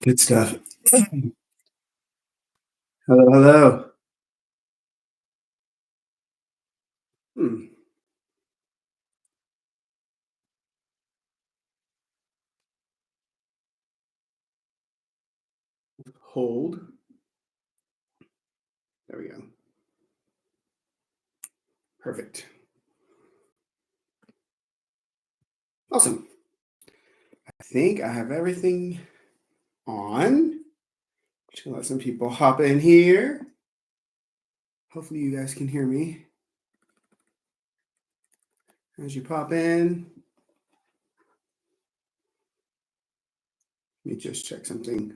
Good stuff. Hello, hello. Hmm. Hold. There we go. Perfect. Awesome. I think I have everything on. Just gonna let some people hop in here. Hopefully you guys can hear me as you pop in. Let me just check something.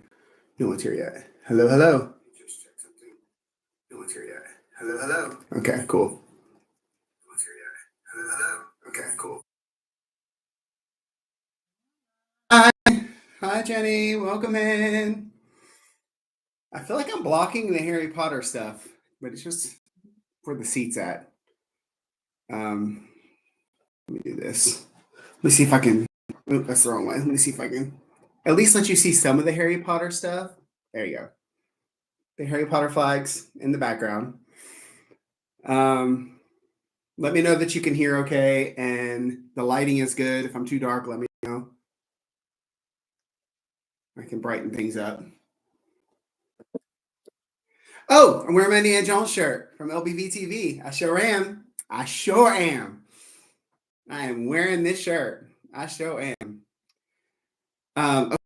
No one's here yet. Hello, hello. Just check something. No one's here yet. Hello, hello. Okay, cool. No one's here yet. Hello, hello. Okay, cool. Hi. Hi, Jenny. Welcome in. I feel like I'm blocking the Harry Potter stuff, but it's just where the seat's at. Let me do this. Let me see if I can. Oop, that's the wrong way. Let me see if I can at least let you see some of the Harry Potter stuff. There you go. The Harry Potter flags in the background. Um, Let me know that you can hear okay and the lighting is good. If I'm too dark, let me know. I can brighten things up. Oh, I'm wearing my Indiana Jones shirt from LBV TV. I sure am. I sure am. I am wearing this shirt. I sure am. Okay,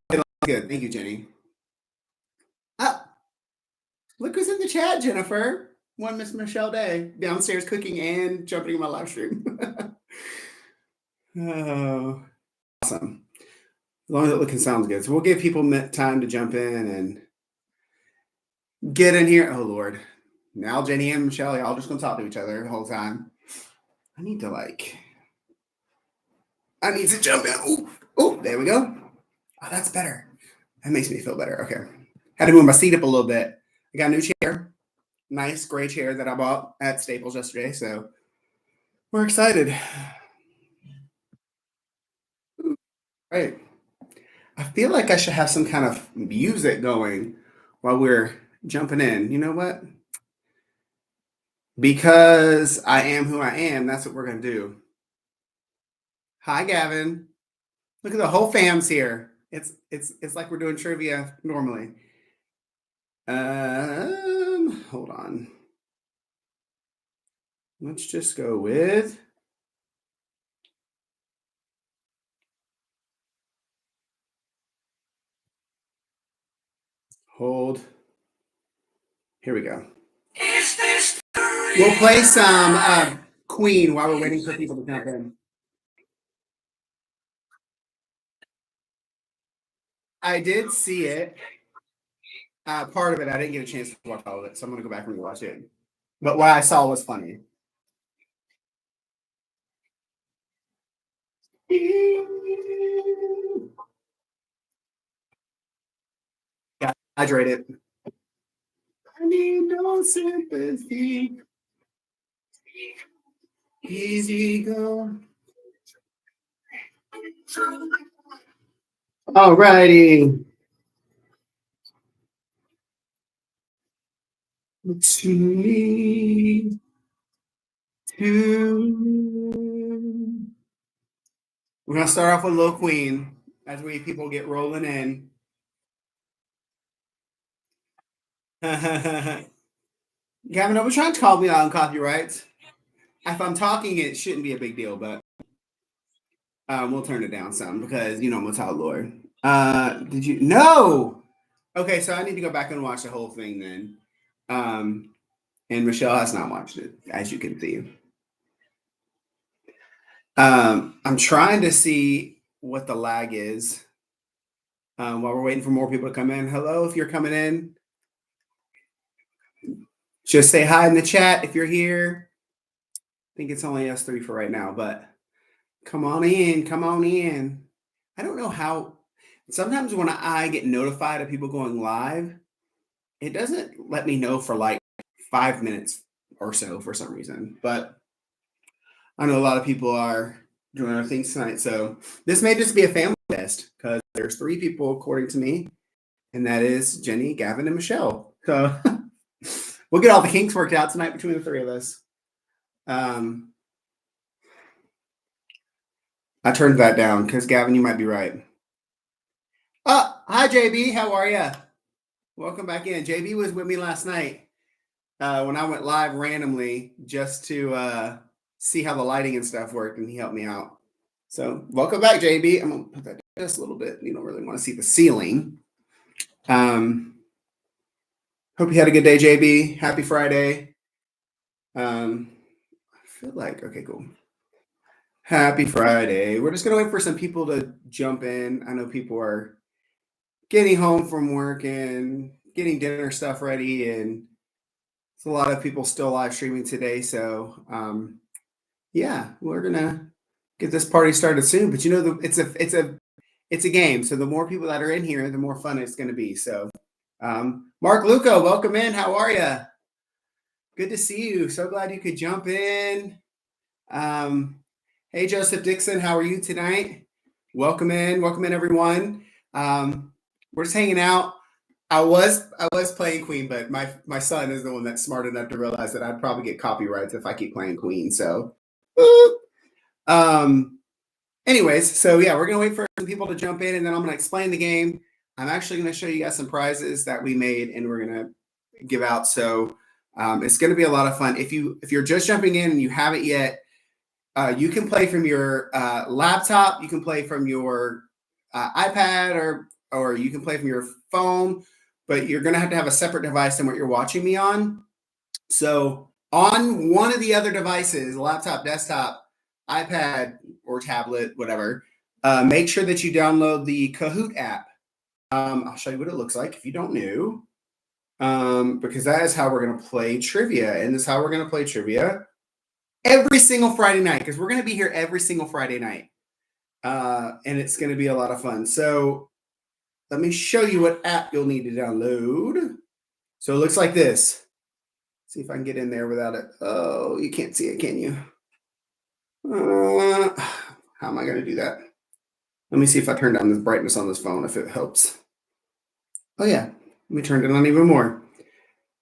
good. Thank you, Jenny. Ah, look who's in the chat, Jennifer. One Miss Michelle Day downstairs cooking and jumping in my live stream. Oh, awesome. As long as it looking sounds good. So we'll give people time to jump in and get in here. Oh, Lord. Now Jenny and Michelle, y'all just going to talk to each other the whole time. I need to jump in. Oh, there we go. Oh, that's better. That makes me feel better. Okay. Had to move my seat up a little bit. I got a new chair. Nice gray chair that I bought at Staples yesterday. So we're excited. Right. I feel like I should have some kind of music going while we're jumping in. You know what? Because I am who I am, that's what we're going to do. Hi, Gavin. Look at the whole fam's here. It's like we're doing trivia normally. Hold on. Let's just go with hold. Here we go. We'll play some Queen while we're waiting for people to jump in. I did see it. Part of it, I didn't get a chance to watch all of it, so I'm gonna go back and watch it. But what I saw was funny. Yeah, hydrated. I need no sympathy. Easy go. Alrighty. To me, to. We're gonna start off with Lil Queen as people get rolling in. Gavin, I was trying to call me out on copyrights. If I'm talking, it shouldn't be a big deal, but we'll turn it down some because you know I'm a child lord. Did you? No. Okay, so I need to go back and watch the whole thing then. And Michelle has not watched it, as you can see. I'm trying to see what the lag is while we're waiting for more people to come in. Hello, if you're coming in, just say hi in the chat if you're here. I think it's only us three for right now, but come on in, come on in. I don't know how. Sometimes when I get notified of people going live, it doesn't let me know for like 5 minutes or so for some reason. But I know a lot of people are doing other things tonight, so this may just be a family test because there's 3 people according to me, and that is Jenny, Gavin, and Michelle. So we'll get all the kinks worked out tonight between the three of us. I turned that down because Gavin, you might be right. Hi JB, how are you? Welcome back in. JB was with me last night when I went live randomly just to see how the lighting and stuff worked, and he helped me out. So welcome back, JB. I'm gonna put that just a little bit. You don't really want to see the ceiling. Hope you had a good day, JB. Happy Friday. I feel like okay, cool. Happy Friday. We're just gonna wait for some people to jump in. I know people are getting home from work and getting dinner stuff ready, and it's a lot of people still live streaming today. So yeah, we're gonna get this party started soon. But you know, it's a game. So the more people that are in here, the more fun it's gonna be. So Mark Luco, welcome in. How are you? Good to see you. So glad you could jump in. Hey, Joseph Dixon, how are you tonight? Welcome in, everyone. We're just hanging out. I was playing Queen, but my son is the one that's smart enough to realize that I'd probably get copyrights if I keep playing Queen. So, anyways, so yeah, we're gonna wait for some people to jump in, and then I'm gonna explain the game. I'm actually gonna show you guys some prizes that we made, and we're gonna give out. So it's gonna be a lot of fun. If you're just jumping in and you haven't yet, you can play from your laptop. You can play from your iPad, or you can play from your phone. But you're going to have a separate device than what you're watching me on. So on one of the other devices, laptop, desktop, iPad, or tablet, whatever, make sure that you download the Kahoot app. I'll show you what it looks like if you don't know, because that is how we're going to play trivia. And this is how we're going to play trivia every single Friday night, because we're going to be here every single Friday night. And it's going to be a lot of fun. So let me show you what app you'll need to download. So it looks like this. See if I can get in there without it. Oh, you can't see it, can you? How am I going to do that? Let me see if I turn down the brightness on this phone, if it helps. Oh yeah, let me turn it on even more.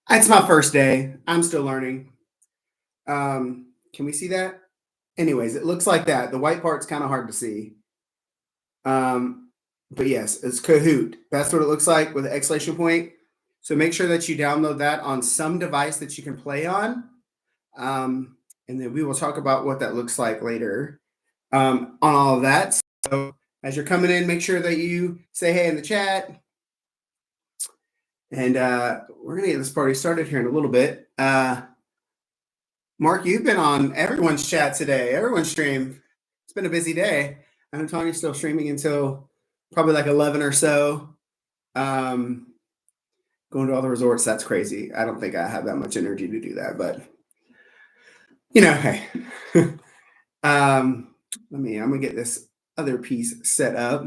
It's my first day. I'm still learning. Can we see that? Anyways, it looks like that. The white part's kind of hard to see. But yes, it's Kahoot. That's what it looks like with an exclamation point. So make sure that you download that on some device that you can play on. And then we will talk about what that looks like later on all of that. So as you're coming in, make sure that you say hey in the chat. And we're going to get this party started here in a little bit. Mark, you've been on everyone's chat today, everyone's stream. It's been a busy day. I know Tanya's still streaming until probably like 11 or so. Going to all the resorts, that's crazy. I don't think I have that much energy to do that, but you know, hey. I'm gonna get this other piece set up.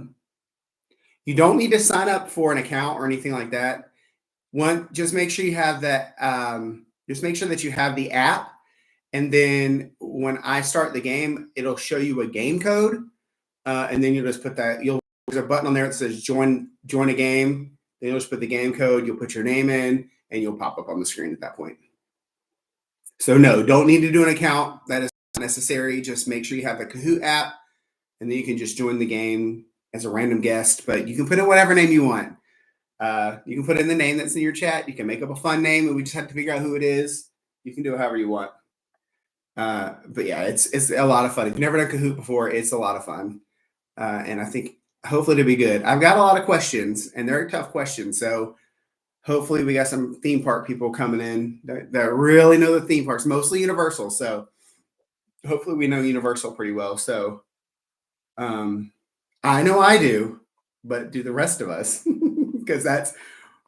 You don't need to sign up for an account or anything like that. Just make sure you have that. Just make sure that you have the app, and then when I start the game, it'll show you a game code, and then you'll just put that. There's a button on there that says join a game. Then you'll just put the game code. You'll put your name in, and you'll pop up on the screen at that point. So no, don't need to do an account. That is not necessary. Just make sure you have the Kahoot app, and then you can just join the game as a random guest. But you can put in whatever name you want. You can put in the name that's in your chat. You can make up a fun name, and we just have to figure out who it is. You can do it however you want. But yeah, it's a lot of fun. If you've never done Kahoot before, it's a lot of fun. And I think hopefully it'll be good. I've got a lot of questions, and they're tough questions. So hopefully we got some theme park people coming in that really know the theme parks, mostly Universal. So hopefully we know Universal pretty well. So I know I do, but do the rest of us, because that's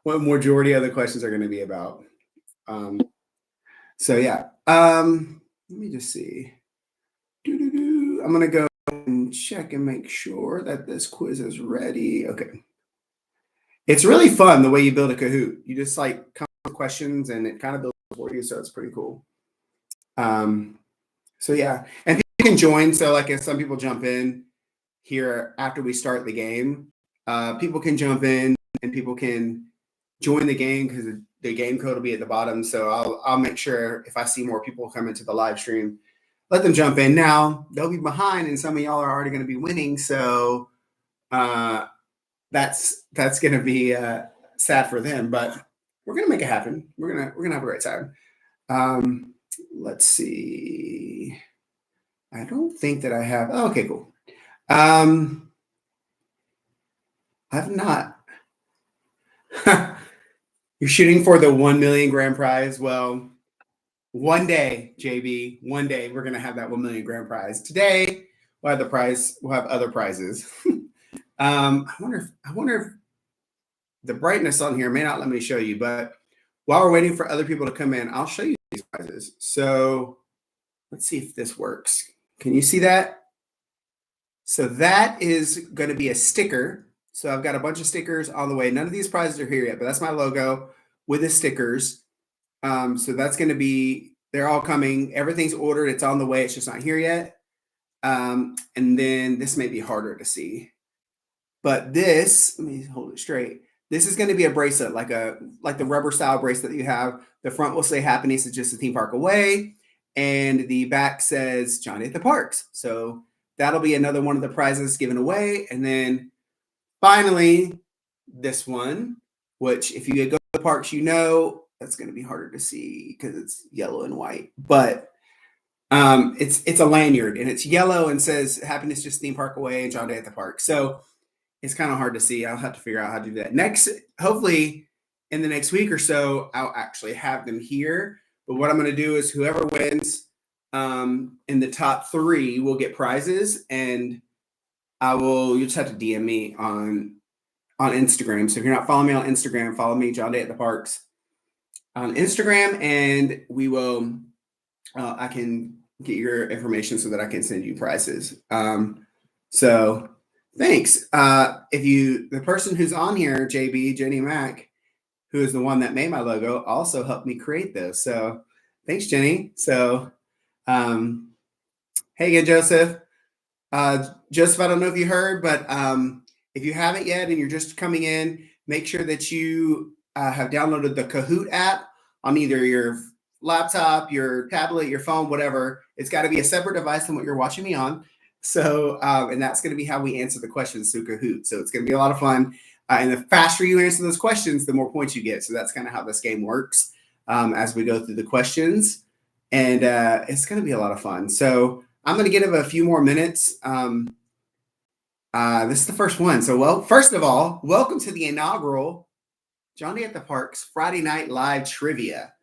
what majority of the questions are going to be about. So yeah, let me just see. I'm going to go and check and make sure that this quiz is ready. Okay. It's really fun the way you build a Kahoot. You just like come up with questions and it kind of builds for you. So it's pretty cool. So yeah, and people can join. So like if some people jump in here after we start the game, people can jump in and people can join the game because the game code will be at the bottom. So I'll make sure if I see more people come into the live stream, let them jump in. Now they'll be behind, and some of y'all are already going to be winning. So that's going to be sad for them, but we're going to make it happen. We're gonna have a great time. Let's see. I don't think that I have. Oh, okay, cool. I've not. You're shooting for the 1 million grand prize. Well, one day, JB, one day we're gonna have that 1 million grand prize. Today, we'll have the prize. We'll have other prizes. I wonder if the brightness on here may not let me show you, but while we're waiting for other people to come in, I'll show you these prizes. So let's see if this works. Can you see that? So that is going to be a sticker. So I've got a bunch of stickers on the way. None of these prizes are here yet, but that's my logo with the stickers. So that's going to be, they're all coming. Everything's ordered. It's on the way. It's just not here yet. And then this may be harder to see. But this, let me hold it straight. This is going to be a bracelet, like the rubber style bracelet that you have. The front will say happiness is just a theme park away. And the back says John at the Parks. So that'll be another one of the prizes given away. And then finally, this one, which if you go to the parks, you know, that's going to be harder to see because it's yellow and white. But it's a lanyard and it's yellow and says happiness just theme park away and John Day at the Park. So it's kind of hard to see. I'll have to figure out how to do that. Next, hopefully in the next week or so, I'll actually have them here. But what I'm going to do is whoever wins in the top 3 will get prizes, and you just have to DM me on Instagram. So if you're not following me on Instagram, follow me, John Day at the Parks, on Instagram, and we will. I can get your information so that I can send you prizes. So thanks. The person who's on here, JB, Jenny Mack, who is the one that made my logo, also helped me create this. So thanks, Jenny. So, hey again, Joseph. Joseph, I don't know if you heard, but if you haven't yet and you're just coming in, make sure that you have downloaded the Kahoot app on either your laptop, your tablet, your phone, whatever. It's got to be a separate device than what you're watching me on. So, and that's going to be how we answer the questions through Kahoot. So it's going to be a lot of fun. And the faster you answer those questions, the more points you get. So that's kind of how this game works as we go through the questions. And it's going to be a lot of fun. So I'm going to give it a few more minutes. This is the first one. So, well, first of all, welcome to the inaugural John Day at the Parks Friday Night Live Trivia,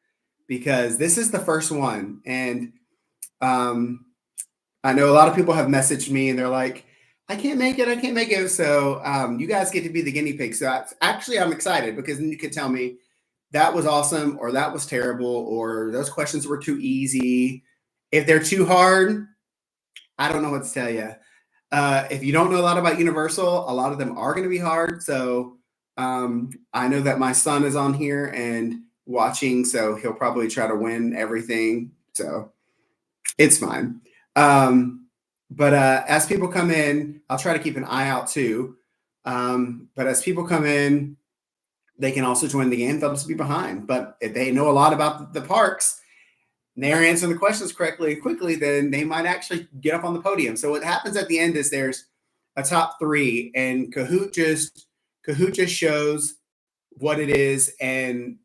because this is the first one. And I know a lot of people have messaged me and they're like, I can't make it. So you guys get to be the guinea pig. So actually, I'm excited because then you can tell me that was awesome or that was terrible or those questions were too easy. If they're too hard, I don't know what to tell you. If you don't know a lot about Universal, a lot of them are going to be hard. So I know that my son is on here and watching, so he'll probably try to win everything. So it's fine. But as people come in, I'll try to keep an eye out too. But as people come in, they can also join the game. They'll just be behind. But if they know a lot about the parks, and they're answering the questions correctly and quickly, then they might actually get up on the podium. So what happens at the end is there's a top 3, and Kahoot just shows what it is. And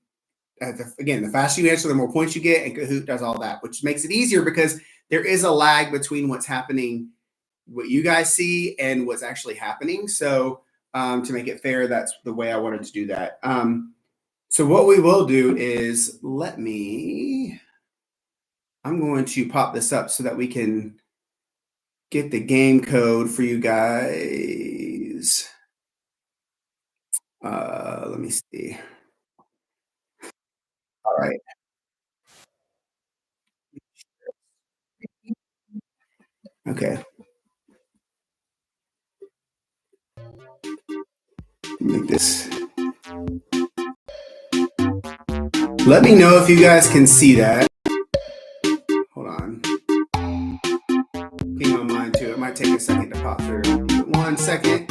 again, the faster you answer, the more points you get, and Kahoot does all that, which makes it easier because there is a lag between what's happening, what you guys see, and what's actually happening. So to make it fair, that's the way I wanted to do that. So what we will do is I'm going to pop this up so that we can get the game code for you guys. Let me see. All right. Okay. Make this. Let me know if you guys can see that. Hold on. Ping on mine too. It might take a second to pop through. 1 second.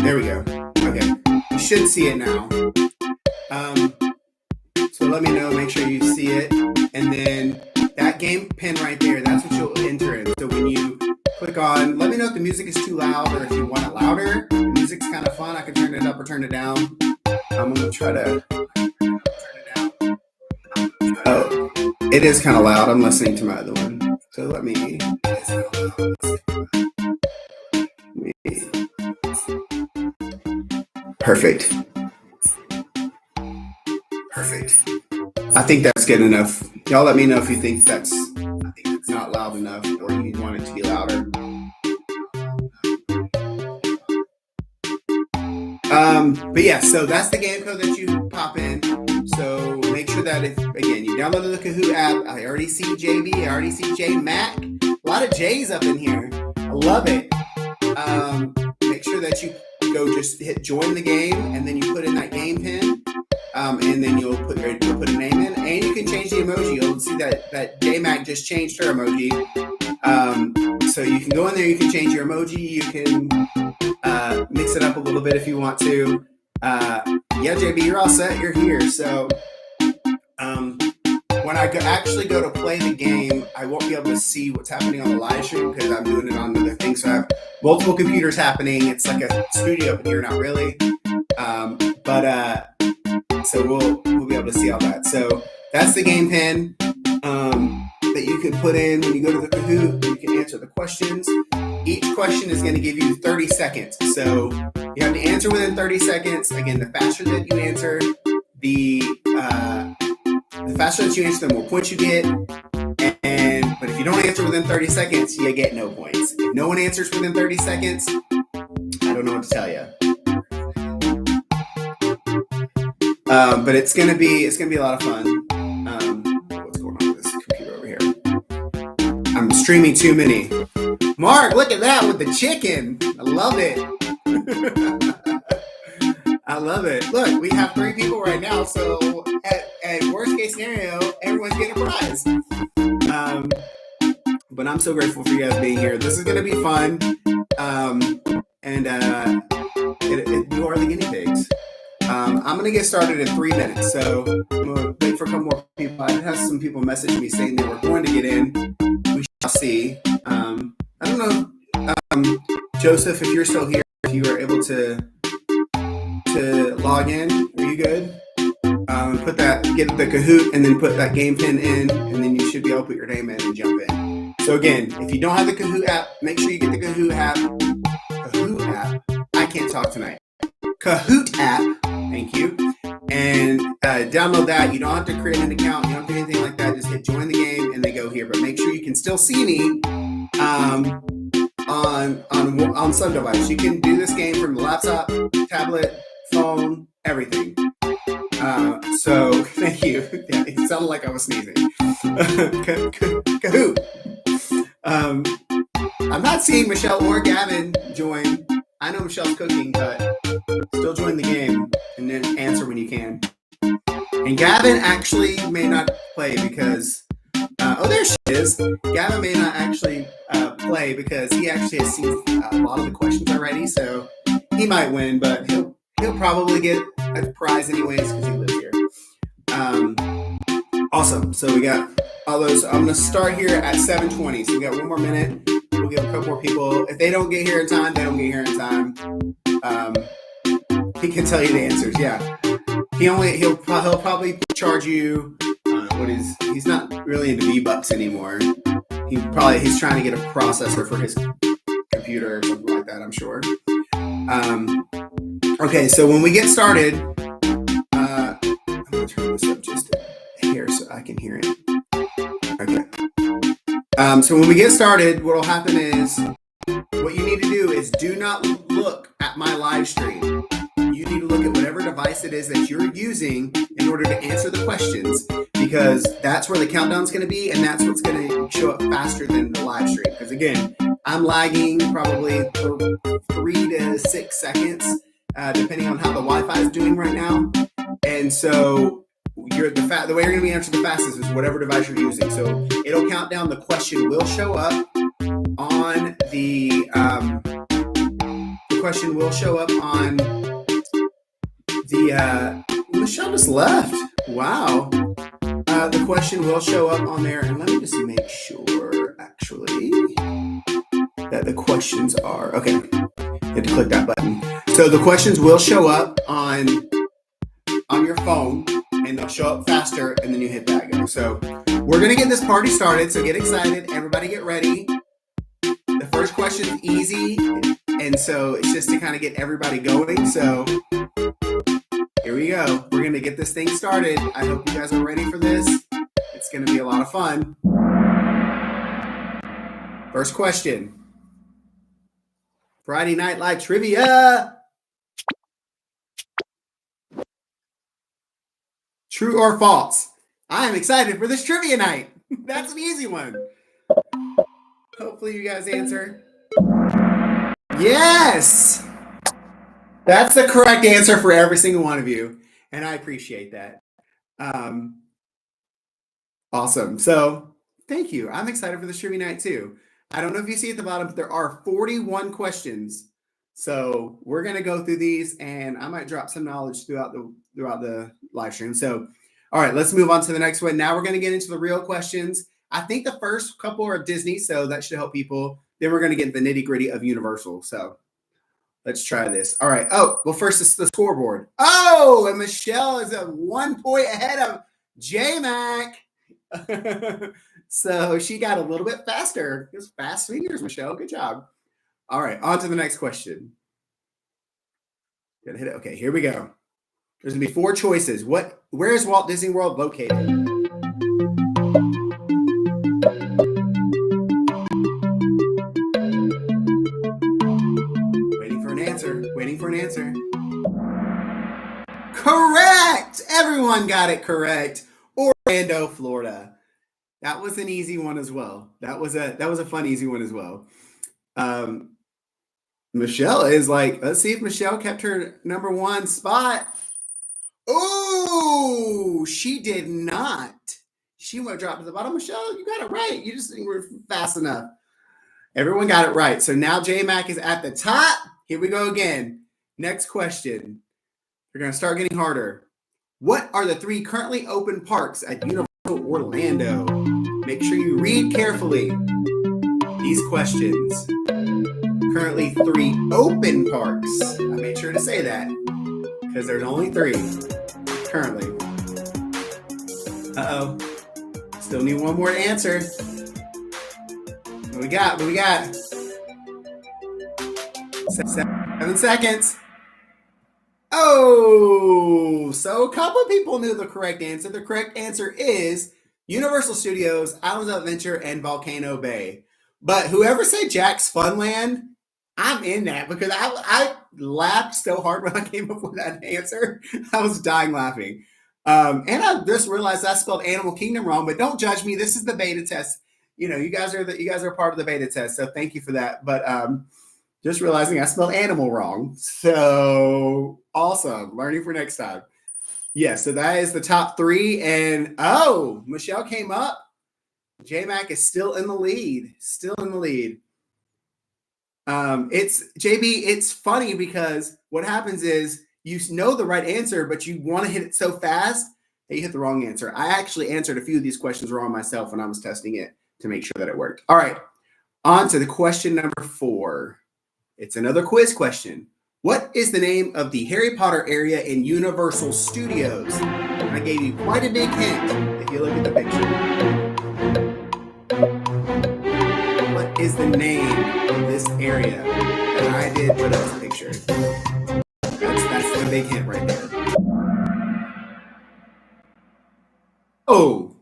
There we go. Okay. You should see it now. So let me know, make sure you see it. And then that game pin right there, that's what you'll enter in. So when you click on, let me know if the music is too loud or if you want it louder. The music's kind of fun. I can turn it up or turn it down. I'm going to try to turn it down. Oh, it is kind of loud. I'm listening to my other one. So let me. Perfect. I think that's good enough. Y'all let me know if you think that's not loud enough or you want it to be louder. But yeah, so that's the game code that you pop in. So make sure that if, again, you downloaded the Kahoot app. I already see JB, I already see J Mac. A lot of J's up in here. I love it. Make sure that you go just hit join the game and then you put in that game pin. And then you'll put a name in, and you can change the emoji. You'll see that JMac just changed her emoji. So you can go in there, you can change your emoji, you can mix it up a little bit if you want to. Yeah, JB, you're all set. You're here. So when I actually go to play the game, I won't be able to see what's happening on the live stream because I'm doing it on another thing. So I have multiple computers happening. It's like a studio up here, not really. So we'll be able to see all that. So that's the game pin that you can put in when you go to the Kahoot. You can answer the questions. Each question is going to give you 30 seconds. So you have to answer within 30 seconds. Again, the faster that you answer, the faster that you answer, the more points you get. But if you don't answer within 30 seconds, you get no points. If no one answers within 30 seconds, I don't know what to tell you. But it's gonna be a lot of fun. What's going on with this computer over here? I'm streaming too many. Mark, look at that with the chicken. I love it. I love it. Look, we have 3 people right now, so at worst case scenario, everyone's getting a prize. But I'm so grateful for you guys being here. This is gonna be fun. You are the guinea pigs. I'm going to get started in 3 minutes, so I'm going to wait for a couple more people. I had some people message me saying they were going to get in. We shall see. I don't know, Joseph, if you're still here, if you were able to log in, are you good? Get the Kahoot, and then put that game pin in, and then you should be able to put your name in and jump in. So again, if you don't have the Kahoot app, make sure you get the Kahoot app. Kahoot app. I can't talk tonight. Kahoot app. Thank you. And download that. You don't have to create an account. You don't have to do anything like that. Just hit join the game and they go here. But make sure you can still see me on some device. You can do this game from the laptop, tablet, phone, everything. So thank you. Yeah, it sounded like I was sneezing. Kahoot. I'm not seeing Michelle or Gavin join. I know Michelle's cooking, but still join the game and then answer when you can. And Gavin actually may not play because, there she is. Gavin may not actually play because he actually has seen a lot of the questions already, so he might win, but he'll probably get a prize anyways because he lives here. Awesome. So we got all those. I'm going to start here at 7:20, so we got 1 more minute. We'll give a couple more people. If they don't get here in time, they don't get here in time. He can tell you the answers. Yeah, he'll probably charge you. He's not really into V-Bucks anymore. He's trying to get a processor for his computer or something like that, I'm sure. Okay, so when we get started, I'm gonna turn this up just here so I can hear it. Okay. So when we get started, what will happen is, what you need to do is do not look at my live stream. You need to look at whatever device it is that you're using in order to answer the questions, because that's where the countdown's going to be, and that's what's going to show up faster than the live stream. Because again, I'm lagging probably 3 to 6 seconds, depending on how the Wi-Fi is doing right now. And so the way you're going to be answering the fastest is whatever device you're using. So it'll count down. The question will show up on the question will show up on the Michelle just left. Wow. The question will show up on there, and let me just make sure actually that the questions are okay. You have to click that button. So the questions will show up on your phone, and they'll show up faster, and then you hit that go. So we're gonna get this party started. So get excited, everybody, get ready. The first question is easy, and so it's just to kind of get everybody going. So here we go. We're going to get this thing started. I hope you guys are ready for this. It's going to be a lot of fun. First question. Friday Night Live trivia. True or false? I am excited for this trivia night. That's an easy one. Hopefully you guys answer. Yes! That's the correct answer for every single one of you, and I appreciate that. Awesome. So thank you. I'm excited for this trivia night too. I don't know if you see at the bottom, but there are 41 questions. So we're going to go through these, and I might drop some knowledge throughout the live stream. So, all right, let's move on to the next one. Now we're going to get into the real questions. I think the first couple are Disney, so that should help people. Then we're going to get the nitty gritty of Universal. So let's try this. All right. Oh, well, first is the scoreboard. Oh, and Michelle is at 1 point ahead of J-Mac. So she got a little bit faster. It was fast fingers, Michelle. Good job. All right. On to the next question. Gonna hit it. Okay, here we go. There's going to be 4 choices. Where is Walt Disney World located? Waiting for an answer. Correct! Everyone got it correct. Orlando, Florida. That was an easy one as well. That was a fun, easy one as well. Michelle is like, let's see if Michelle kept her number 1 spot. Oh, she did not. She went drop to the bottom. Michelle, you got it right. You just were fast enough. Everyone got it right. So now J-Mac is at the top. Here we go again. Next question. We're going to start getting harder. What are the 3 currently open parks at Universal Orlando? Make sure you read carefully these questions. Currently 3 open parks. I made sure to say that because there's only 3 currently. Uh-oh. Still need one more to answer. What we got? 7 seconds. Oh, so a couple of people knew the correct answer. The correct answer is Universal Studios, Islands of Adventure, and Volcano Bay. But whoever said Jack's Funland, I'm in that because I laughed so hard when I came up with that answer. I was dying laughing. And I just realized I spelled Animal Kingdom wrong, but don't judge me. This is the beta test. You know, you guys are part of the beta test, so thank you for that. But just realizing I spelled animal wrong. So awesome. Learning for next time. Yeah, so that is the top 3. And oh, Michelle came up. J-Mac is still in the lead. It's JB, it's funny because what happens is you know the right answer, but you want to hit it so fast that you hit the wrong answer. I actually answered a few of these questions wrong myself when I was testing it to make sure that it worked. All right, on to the question number 4. It's another quiz question. What is the name of the Harry Potter area in Universal Studios? I gave you quite a big hint if you look at the picture. What is the name of this area? And I did put up a picture. That's the big hint right there. Oh,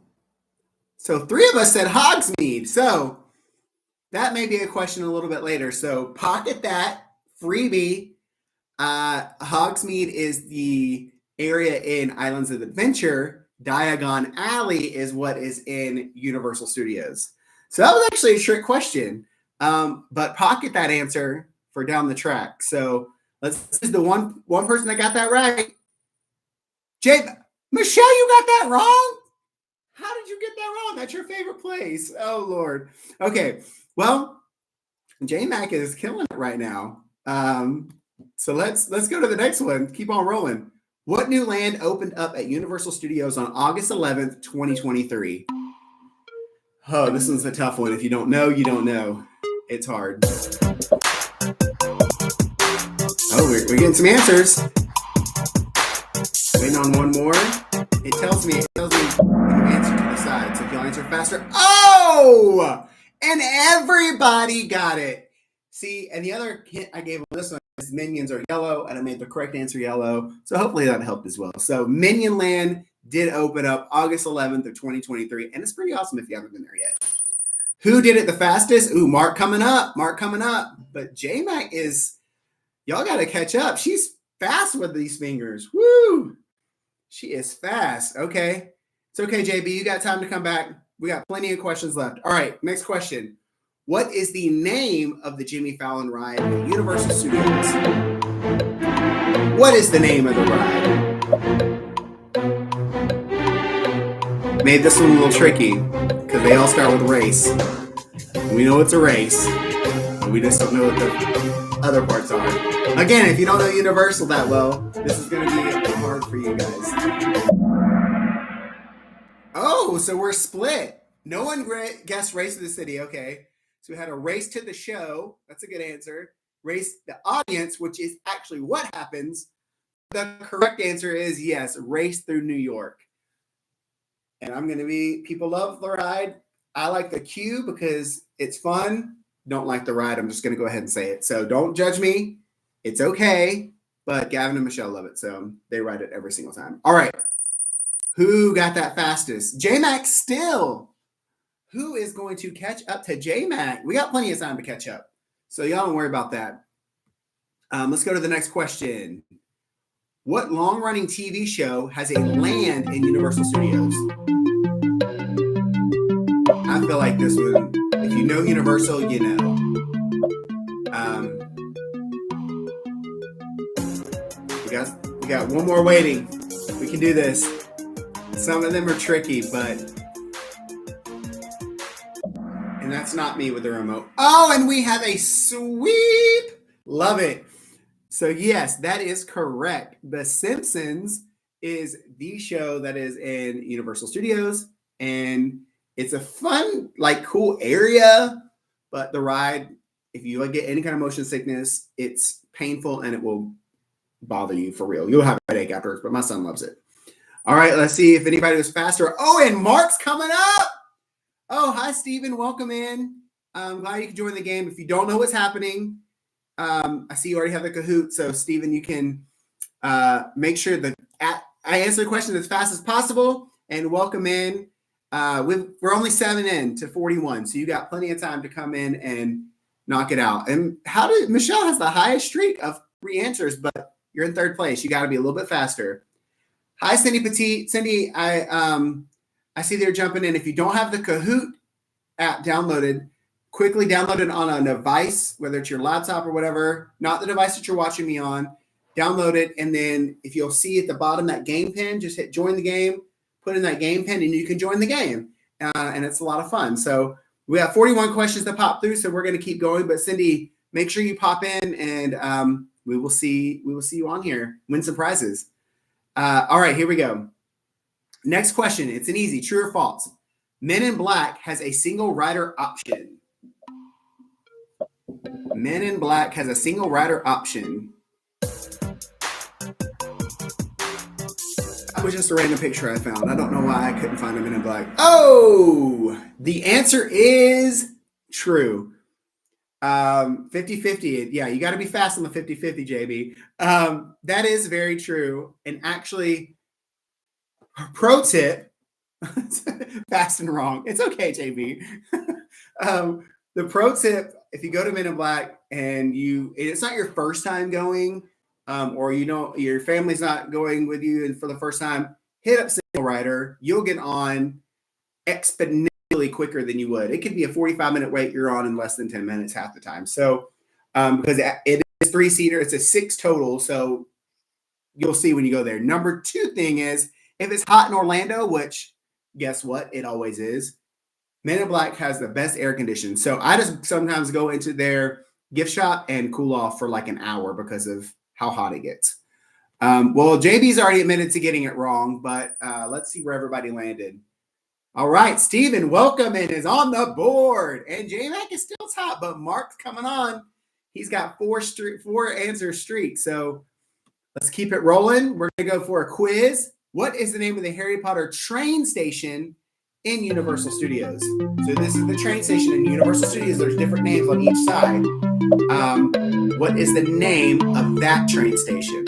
so 3 of us said Hogsmeade. So that may be a question a little bit later. So pocket that freebie. Hogsmeade is the area in Islands of Adventure. Diagon Alley is what is in Universal Studios. So that was actually a trick question. But pocket that answer for down the track. So this is the one person that got that right. Michelle, you got that wrong? How did you get that wrong? That's your favorite place. Oh, Lord. Okay. Well, J-Mac is killing it right now. So let's go to the next one. Keep on rolling. What new land opened up at Universal Studios on August 11th, 2023? Oh, this one's a tough one. If you don't know, you don't know. It's hard. Oh, we're getting some answers. Waiting on one more. It tells me you answer to the side. So if you'll answer faster. Oh! And everybody got it. See, and the other hint I gave on this one is Minions are yellow, and I made the correct answer yellow. So hopefully that helped as well. So Minion Land did open up August 11th of 2023, and it's pretty awesome if you haven't been there yet. Who did it the fastest? Ooh, Mark coming up. But J-Mac is, y'all got to catch up. She's fast with these fingers. Woo! She is fast. Okay. It's okay, JB. You got time to come back. We got plenty of questions left. All right, next question. What is the name of the Jimmy Fallon ride at Universal Studios? What is the name of the ride? Made this one a little tricky because they all start with race. We know it's a race, but we just don't know what the other parts are. Again, if you don't know Universal that well, this is going to be hard for you guys. Oh, so we're split. No one guessed Race to the City. Okay. So we had a race to the show. That's a good answer. Race the audience, which is actually what happens. The correct answer is yes, Race Through New York. And I'm going to be, people love the ride. I like the queue because it's fun. Don't like the ride. I'm just going to go ahead and say it. So don't judge me. It's okay. But Gavin and Michelle love it. So they ride it every single time. All right. Who got that fastest? J-Mac still. Who is going to catch up to J-Mac? We got plenty of time to catch up. So y'all don't worry about that. Let's go to the next question. What long-running TV show has a land in Universal Studios? I feel like this one, if you know Universal, you know. We got one more waiting. We can do this. Some of them are tricky, but... And that's not me with the remote. Oh, and we have a sweep. Love it. So yes, that is correct. The Simpsons is the show that is in Universal Studios. And it's a fun, like cool area. But the ride, if you get any kind of motion sickness, it's painful and it will bother you for real. You'll have a headache afterwards, but my son loves it. All right, let's see if anybody was faster. Oh, and Mark's coming up. Oh, hi, Steven. Welcome in. I'm glad you can join the game. If you don't know what's happening, I see you already have the Kahoot. So, Steven, you can make sure that I answer the question as fast as possible and welcome in. We're only 7 in to 41, so you got plenty of time to come in and knock it out. And Michelle has the highest streak of 3 answers, but you're in 3rd place. You got to be a little bit faster. Hi, Cindy Petit. Cindy, I see they're jumping in. If you don't have the Kahoot app downloaded, quickly download it on a device, whether it's your laptop or whatever, not the device that you're watching me on. Download it, and then if you'll see at the bottom that game pin, just hit join the game, put in that game pin, and you can join the game. And it's a lot of fun. So we have 41 questions to pop through, so we're going to keep going. But Cindy, make sure you pop in, and we will see you on here. Win some prizes. All right, here we go. Next question. It's an easy. True or false? Men in Black has a single rider option. Men in Black has a single rider option. That was just a random picture I found. I don't know why I couldn't find a Men in Black. Oh, the answer is true. 50-50. Yeah, you got to be fast on the 50-50, JB. That is very true. And actually, pro tip, fast and wrong. It's okay, JB. The pro tip, if you go to Men in Black and it's not your first time going, or your family's not going with you and for the first time, hit up Single Rider. You'll get on exponentially quicker than you would. It could be a 45-minute wait. You're on in less than 10 minutes half the time. So because it is 3-seater, it's a 6 total. So you'll see when you go there. Number 2 thing is, if it's hot in Orlando, which guess what? It always is. Men in Black has the best air conditioning. So I just sometimes go into their gift shop and cool off for like an hour because of how hot it gets. Well, JB's already admitted to getting it wrong, but let's see where everybody landed. All right, Steven, welcome and is on the board. And J-Mac is still top, but Mark's coming on. He's got four answer streak. So let's keep it rolling. We're going to go for a quiz. What is the name of the Harry Potter train station in Universal Studios? So this is the train station in Universal Studios. There's different names on each side. What is the name of that train station?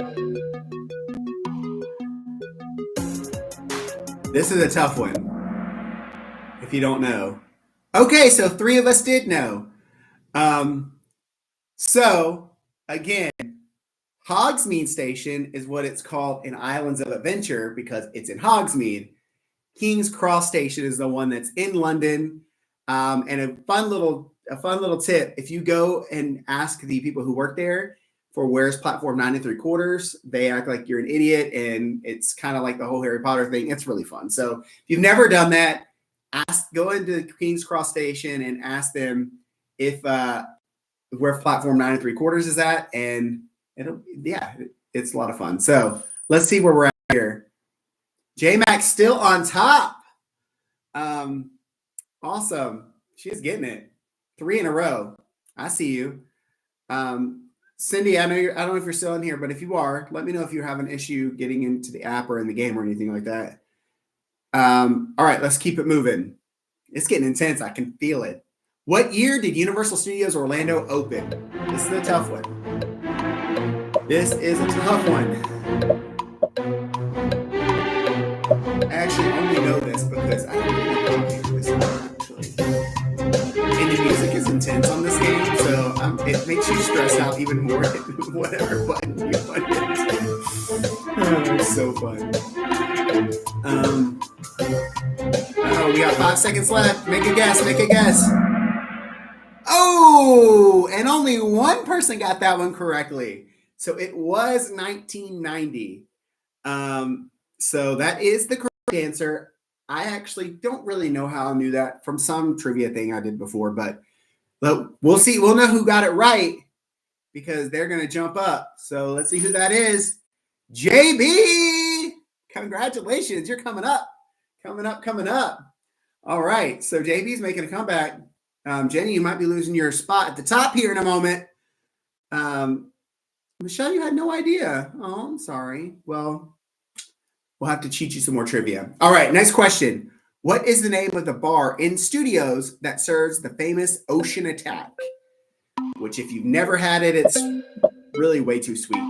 This is a tough one, if you don't know. Okay, so 3 of us did know. So, again, Hogsmeade Station is what it's called in Islands of Adventure because it's in Hogsmeade. King's Cross Station is the one that's in London. And a fun little tip: if you go and ask the people who work there for where's platform 9 3/4, they act like you're an idiot, and it's kind of like the whole Harry Potter thing. It's really fun. So if you've never done that, go into King's Cross Station and ask them if where platform 9 3/4 is at, and it's a lot of fun. So let's see where we're at here. J-Mac still on top. Awesome. She's getting it. 3 in a row. I see you. Cindy, I don't know if you're still in here, but if you are, let me know if you have an issue getting into the app or in the game or anything like that. All right, let's keep it moving. It's getting intense. I can feel it. What year did Universal Studios Orlando open? This is a tough one. This is a tough one. I actually only know this because I don't really know this one, actually. And the music is intense on this game, so it makes you stress out even more whatever button you want it. Oh, it's so fun. We got 5 seconds left. Make a guess. Oh, and only one person got that one correctly. So it was 1990. So that is the correct answer. I actually don't really know how I knew that from some trivia thing I did before, but we'll see. We'll know who got it right because they're going to jump up. So let's see who that is. JB, congratulations. You're coming up. All right. So JB's making a comeback. Jenny, you might be losing your spot at the top here in a moment. Michelle, you had no idea. Oh, I'm sorry. Well, we'll have to cheat you some more trivia. All right, next question. What is the name of the bar in Studios that serves the famous Ocean Attack? Which, if you've never had it, it's really way too sweet.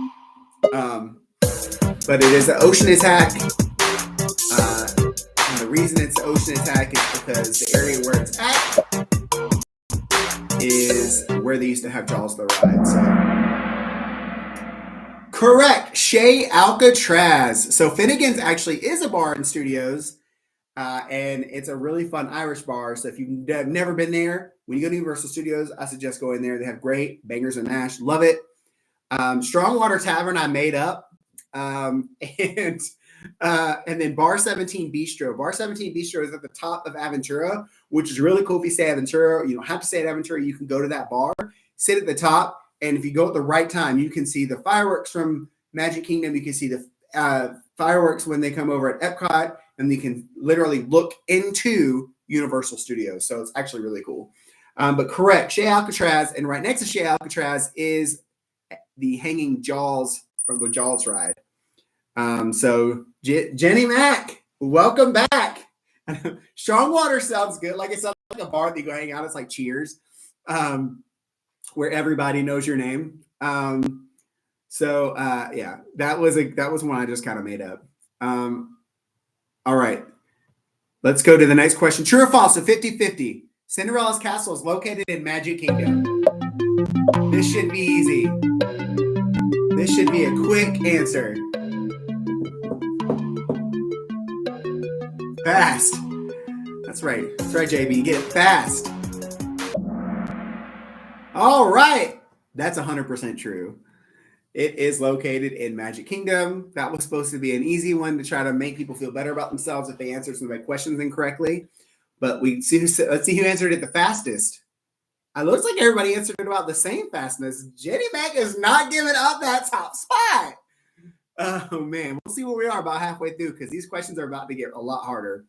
But it is the Ocean Attack. And the reason it's the Ocean Attack is because the area where it's at is where they used to have Jaws the Ride. So. Correct. Chez Alcatraz. So Finnegan's actually is a bar in Studios, and it's a really fun Irish bar. So if you've never been there, when you go to Universal Studios, I suggest going there. They have great bangers and mash. Love it. Strongwater Tavern I made up. And then Bar 17 Bistro. Bar 17 Bistro is at the top of Aventura, which is really cool if you stay at Aventura. You don't have to stay at Aventura. You can go to that bar, sit at the top, and if you go at the right time, you can see the fireworks from Magic Kingdom. You can see the fireworks when they come over at Epcot, and you can literally look into Universal Studios. So it's actually really cool. But correct, Chez Alcatraz, and right next to Chez Alcatraz is the Hanging Jaws from the Jaws ride. So Jenny Mac, welcome back. Strongwater sounds good. Like it sounds like a bar that you go hang out. It's like Cheers. Where everybody knows your name. Yeah, that was one I just kind of made up. All right, let's go to the next question. True or false? So 50-50. Cinderella's castle is located in Magic Kingdom. This should be easy. This should be a quick answer. Fast. That's right, JB. You get it fast. All right. That's 100% true. It is located in Magic Kingdom. That was supposed to be an easy one to try to make people feel better about themselves if they answered some of my questions incorrectly. But let's see who answered it the fastest. It looks like everybody answered it about the same fastness. Jenny Mac is not giving up that top spot. Oh, man. We'll see where we are about halfway through because these questions are about to get a lot harder.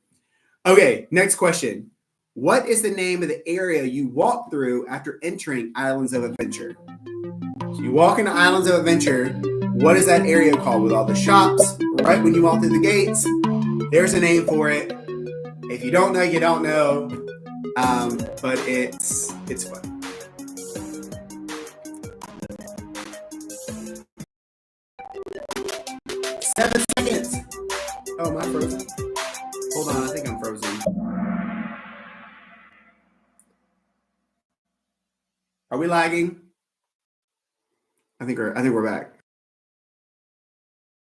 Okay, next question. What is the name of the area you walk through after entering Islands of Adventure? So you walk into Islands of Adventure. What is that area called with all the shops? Right when you walk through the gates, there's a name for it. If you don't know, you don't know. But it's fun. Seven seconds. Oh, am I frozen? Hold on, I think I'm frozen. Are we lagging? I think we're back.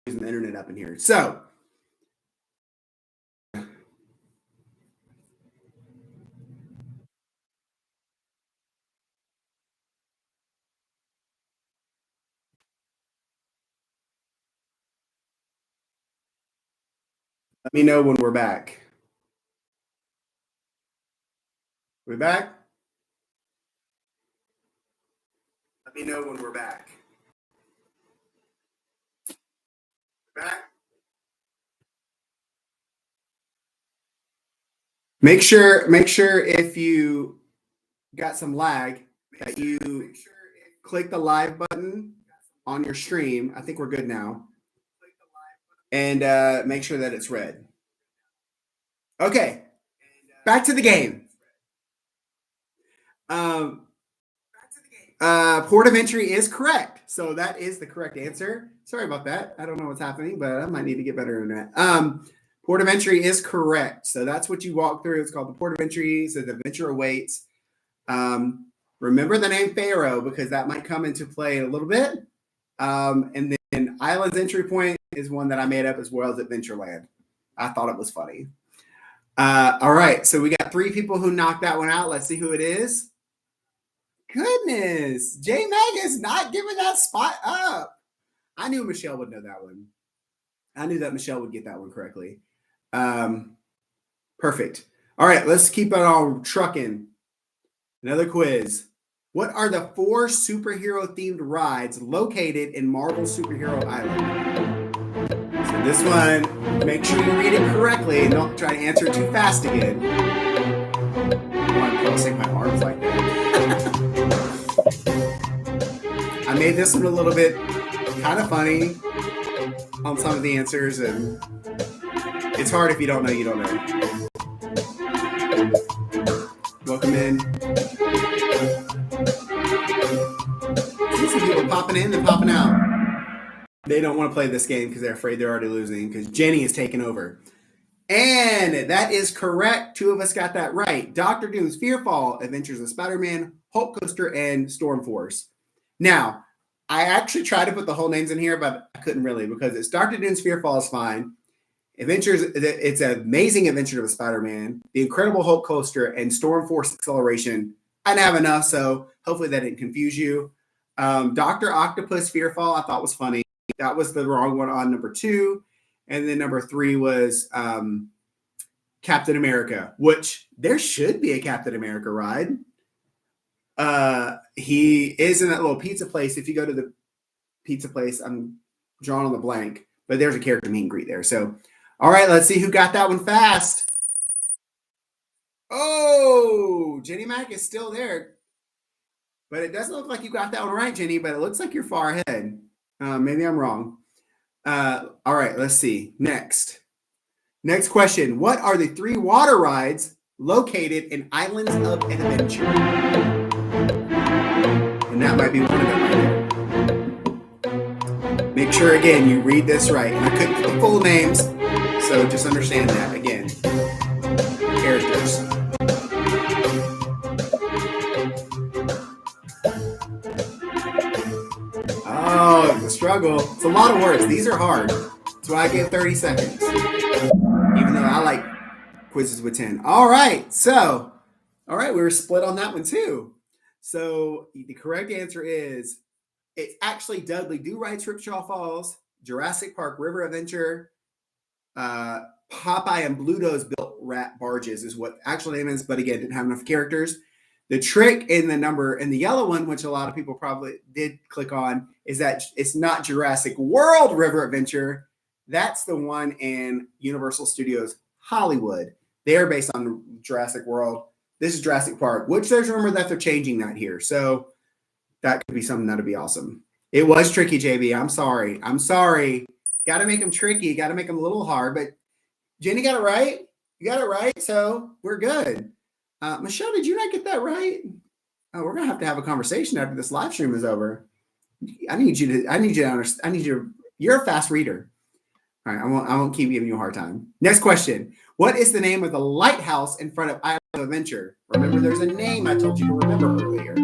There's an internet up in here. So let me know when we're back. We back? Let me know when we're back. Back? Make sure if you got some lag that you click the live button on your stream. I think we're good now. And make sure that it's red. Okay. Back to the game. Port of entry is correct. So that is the correct answer. Sorry about that. I don't know what's happening, but I might need to get better internet. Port of entry is correct. So that's what you walk through. It's called the port of entry. So the adventure awaits. Remember the name Pharaoh because that might come into play in a little bit. And then Island's entry point is one that I made up as well as Adventureland. I thought it was funny. All right. So we got 3 people who knocked that one out. Let's see who it is. Goodness. J Mag is not giving that spot up. I knew Michelle would know that one. I knew that Michelle would get that one correctly. Perfect. All right. Let's keep it on trucking. Another quiz. What are the 4 superhero-themed rides located in Marvel Superhero Island? So this one, make sure you read it correctly and don't try to answer it too fast again. I'm crossing my arms like that. I made this one a little bit kind of funny on some of the answers, and it's hard if you don't know, you don't know. Welcome in. See some people popping in and popping out. They don't want to play this game because they're afraid they're already losing because Jenny is taking over. And that is correct. 2 of us got that right. Dr. Doom's Fearfall, Adventures of Spider-Man, Hulk Coaster, and Storm Force. Now, I actually tried to put the whole names in here, but I couldn't really because it's Dr. Doom's Fearfall is fine. Adventures, it's an amazing adventure of Spider-Man, The Incredible Hulk Coaster, and Storm Force Acceleration. I didn't have enough, so hopefully that didn't confuse you. Dr. Octopus Fearfall I thought was funny. That was the wrong one on number 2. And then number 3 was Captain America, which there should be a Captain America ride. He is in that little pizza place. If you go to the pizza place, I'm drawing on the blank, but there's a character meet and greet there. So, all right, let's see who got that one fast. Oh, Jenny Mac is still there. But it doesn't look like you got that one right, Jenny, but it looks like you're far ahead. Maybe I'm wrong. All right, let's see. Next question. What are the 3 water rides located in Islands of Adventure? And that might be one of them right there. Make sure, again, you read this right. And I couldn't get the full names, so just understand that. Again, characters. Oh, the struggle. It's a lot of words. These are hard. That's why I give 30 seconds. Even though I like quizzes with 10. All right. So, we were split on that one too. So the correct answer is it's actually Dudley Do-Right's Ripsaw Falls, Jurassic Park River Adventure, Popeye and Bluto's Built Rat Barges is what actual name is, but again, didn't have enough characters. The trick in the number in the yellow one, which a lot of people probably did click on, is that it's not Jurassic World River Adventure. That's the one in Universal Studios Hollywood. They're based on Jurassic World. This is Jurassic Park, which there's rumor that they're changing that here. So that could be something that'd be awesome. It was tricky, JB. I'm sorry. I'm sorry. Got to make them tricky. Got to make them a little hard. But Jenny got it right. You got it right. So we're good. Michelle, did you not get that right? Oh, we're gonna have to have a conversation after this live stream is over. I need you to understand. You're a fast reader. All right, I won't keep giving you a hard time. Next question. What is the name of the lighthouse in front of Island of Adventure? Remember, there's a name I told you to remember earlier.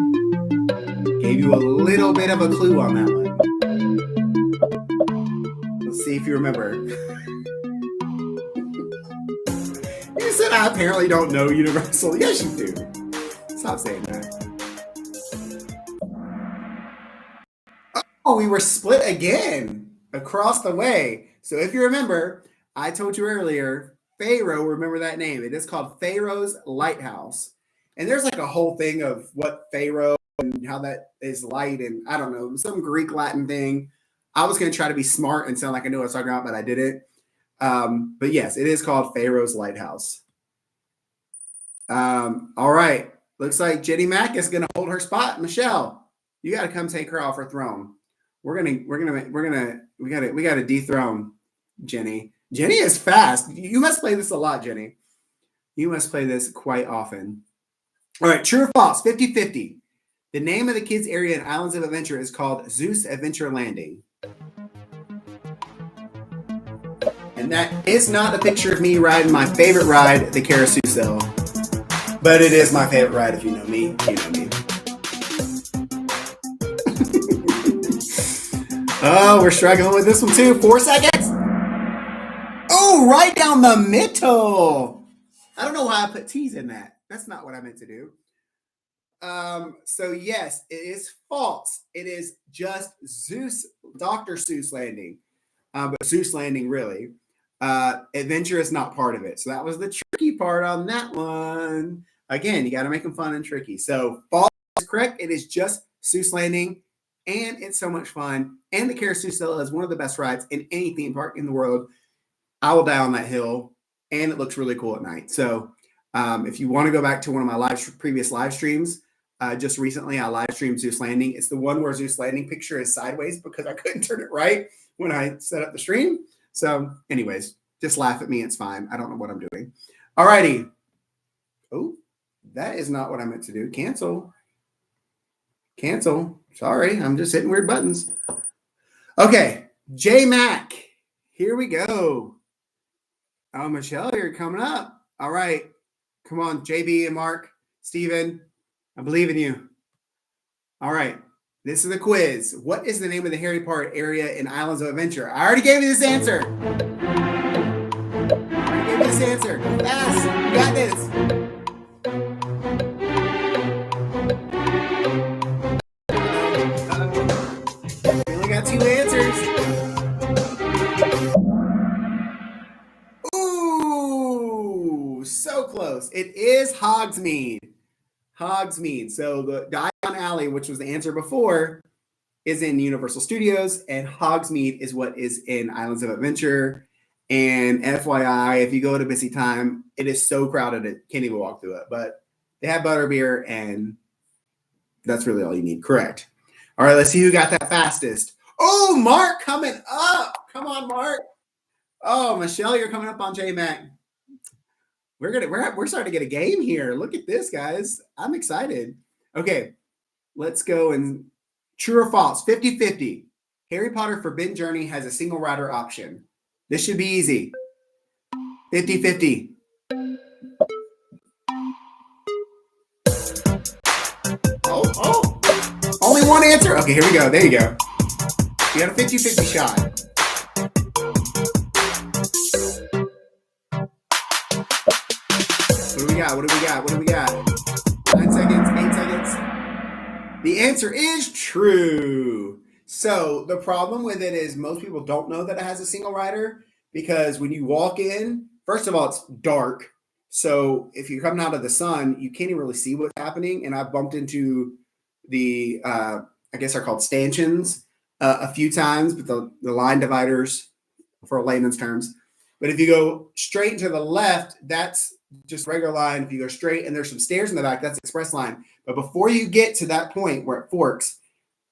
Gave you a little bit of a clue on that one. Let's see if you remember. You said I apparently don't know Universal. Yes, you do. Stop saying that. Oh, we were split again across the way. So if you remember, I told you earlier, Pharaoh, remember that name. It is called Pharaoh's Lighthouse. And there's like a whole thing of what Pharaoh and how that is light and I don't know, some Greek Latin thing. I was going to try to be smart and sound like I knew what I was talking about, but I didn't. But yes, it is called Pharaoh's Lighthouse. All right. Looks like Jenny Mack is going to hold her spot. Michelle, you got to come take her off her throne. We got to dethrone Jenny. Jenny is fast. You must play this a lot, Jenny. You must play this quite often. All right. True or false? 50-50. The name of the kids area in Islands of Adventure is called Zeus Adventure Landing. And that is not a picture of me riding my favorite ride, the Carousel. But it is my favorite ride. If you know me, you know me. Oh, we're struggling with this one too. 4 seconds. Oh, right down the middle. I don't know why I put T's in that. That's not what I meant to do. So yes, it is false. It is just Zeus, Dr. Seuss Landing. But Zeus Landing, really. Adventure is not part of it. So that was the tricky part on that one. Again, you got to make them fun and tricky. So false is correct. It is just Seuss Landing. And it's so much fun. And the Carousel is one of the best rides in any theme park in the world. I will die on that hill. And it looks really cool at night. So if you want to go back to one of my previous live streams, just recently I live streamed Zeus Landing. It's the one where Zeus Landing picture is sideways because I couldn't turn it right when I set up the stream. So anyways, just laugh at me. It's fine. I don't know what I'm doing. All righty. Oh, that is not what I meant to do. Cancel. Cancel. Sorry. I'm just hitting weird buttons. Okay. J Mac. Here we go. Oh, Michelle, you're coming up. All right. Come on, JB and Mark, Steven. I believe in you. All right. This is the quiz. What is the name of the Harry Potter area in Islands of Adventure? I already gave you this answer. Go fast. You got this. We only got 2 answers. Ooh, so close. It is Hogsmeade. Hogsmeade. So the Diagon Alley, which was the answer before, is in Universal Studios, and Hogsmeade is what is in Islands of Adventure. And FYI, if you go at a busy time, it is so crowded it can't even walk through it. But they have butterbeer, and that's really all you need. Correct. All right, let's see who got that fastest. Oh, Mark coming up. Come on, Mark. Oh, Michelle, you're coming up on J-Mac. We're starting to get a game here. Look at this, guys. I'm excited. Okay, let's go and true or false. 50-50. Harry Potter Forbidden Journey has a single rider option. This should be easy. 50-50. Oh. Only one answer? Okay, here we go. There you go. You got a 50-50 shot. What do we got? 9 seconds, 8 seconds. The answer is true. So the problem with it is most people don't know that it has a single rider because when you walk in, first of all, it's dark. So if you're coming out of the sun, you can't even really see what's happening. And I've bumped into the, I guess they're called stanchions a few times, but the line dividers for layman's terms. But if you go straight to the left, that's just regular line. If you go straight and there's some stairs in the back, that's express line. But before you get to that point where it forks,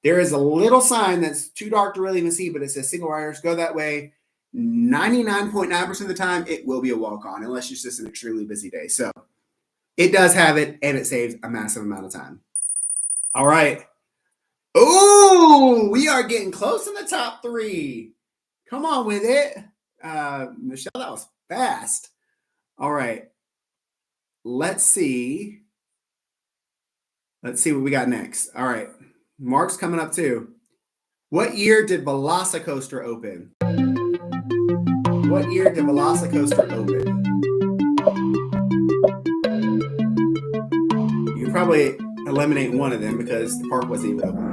there is a little sign that's too dark to really even see, but it says single riders go that way. 99.9% of the time, it will be a walk-on, unless it's just an extremely busy day. So it does have it, and it saves a massive amount of time. All right. Oh, we are getting close in the top 3. Come on with it. Michelle, that was fast. All right. Let's see. Let's see what we got next. All right. Mark's coming up too. What year did Velocicoaster open? What year did Velocicoaster open? You can probably eliminate one of them because the park wasn't even open.